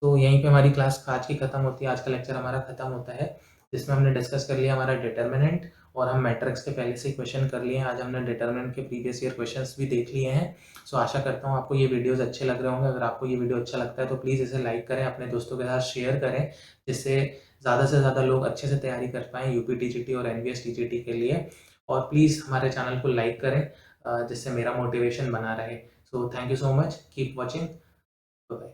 तो यहीं पे हमारी क्लास आज की खत्म होती है, आज का लेक्चर हमारा खत्म होता है, जिसमें हमने डिस्कस कर लिया हमारा डिटर्मिनेंट, और हम मैट्रिक्स के पहले से ही क्वेश्चन कर लिए हैं। आज हमने डिटर्मिनेंट के प्रीवियस ईयर क्वेश्चंस भी देख लिए हैं। सो आशा करता हूँ आपको ये वीडियोस अच्छे लग रहे होंगे। अगर आपको ये वीडियो अच्छा लगता है तो प्लीज़ इसे लाइक करें, अपने दोस्तों के साथ शेयर करें, जिससे ज़्यादा से ज़्यादा लोग अच्छे से तैयारी कर पाएँ यूपी टीजीटी और एनवीएस टीजीटी के लिए। और प्लीज़ हमारे चैनल को लाइक करें, जिससे मेरा मोटिवेशन बना रहे। So thank you so much, keep watching, bye.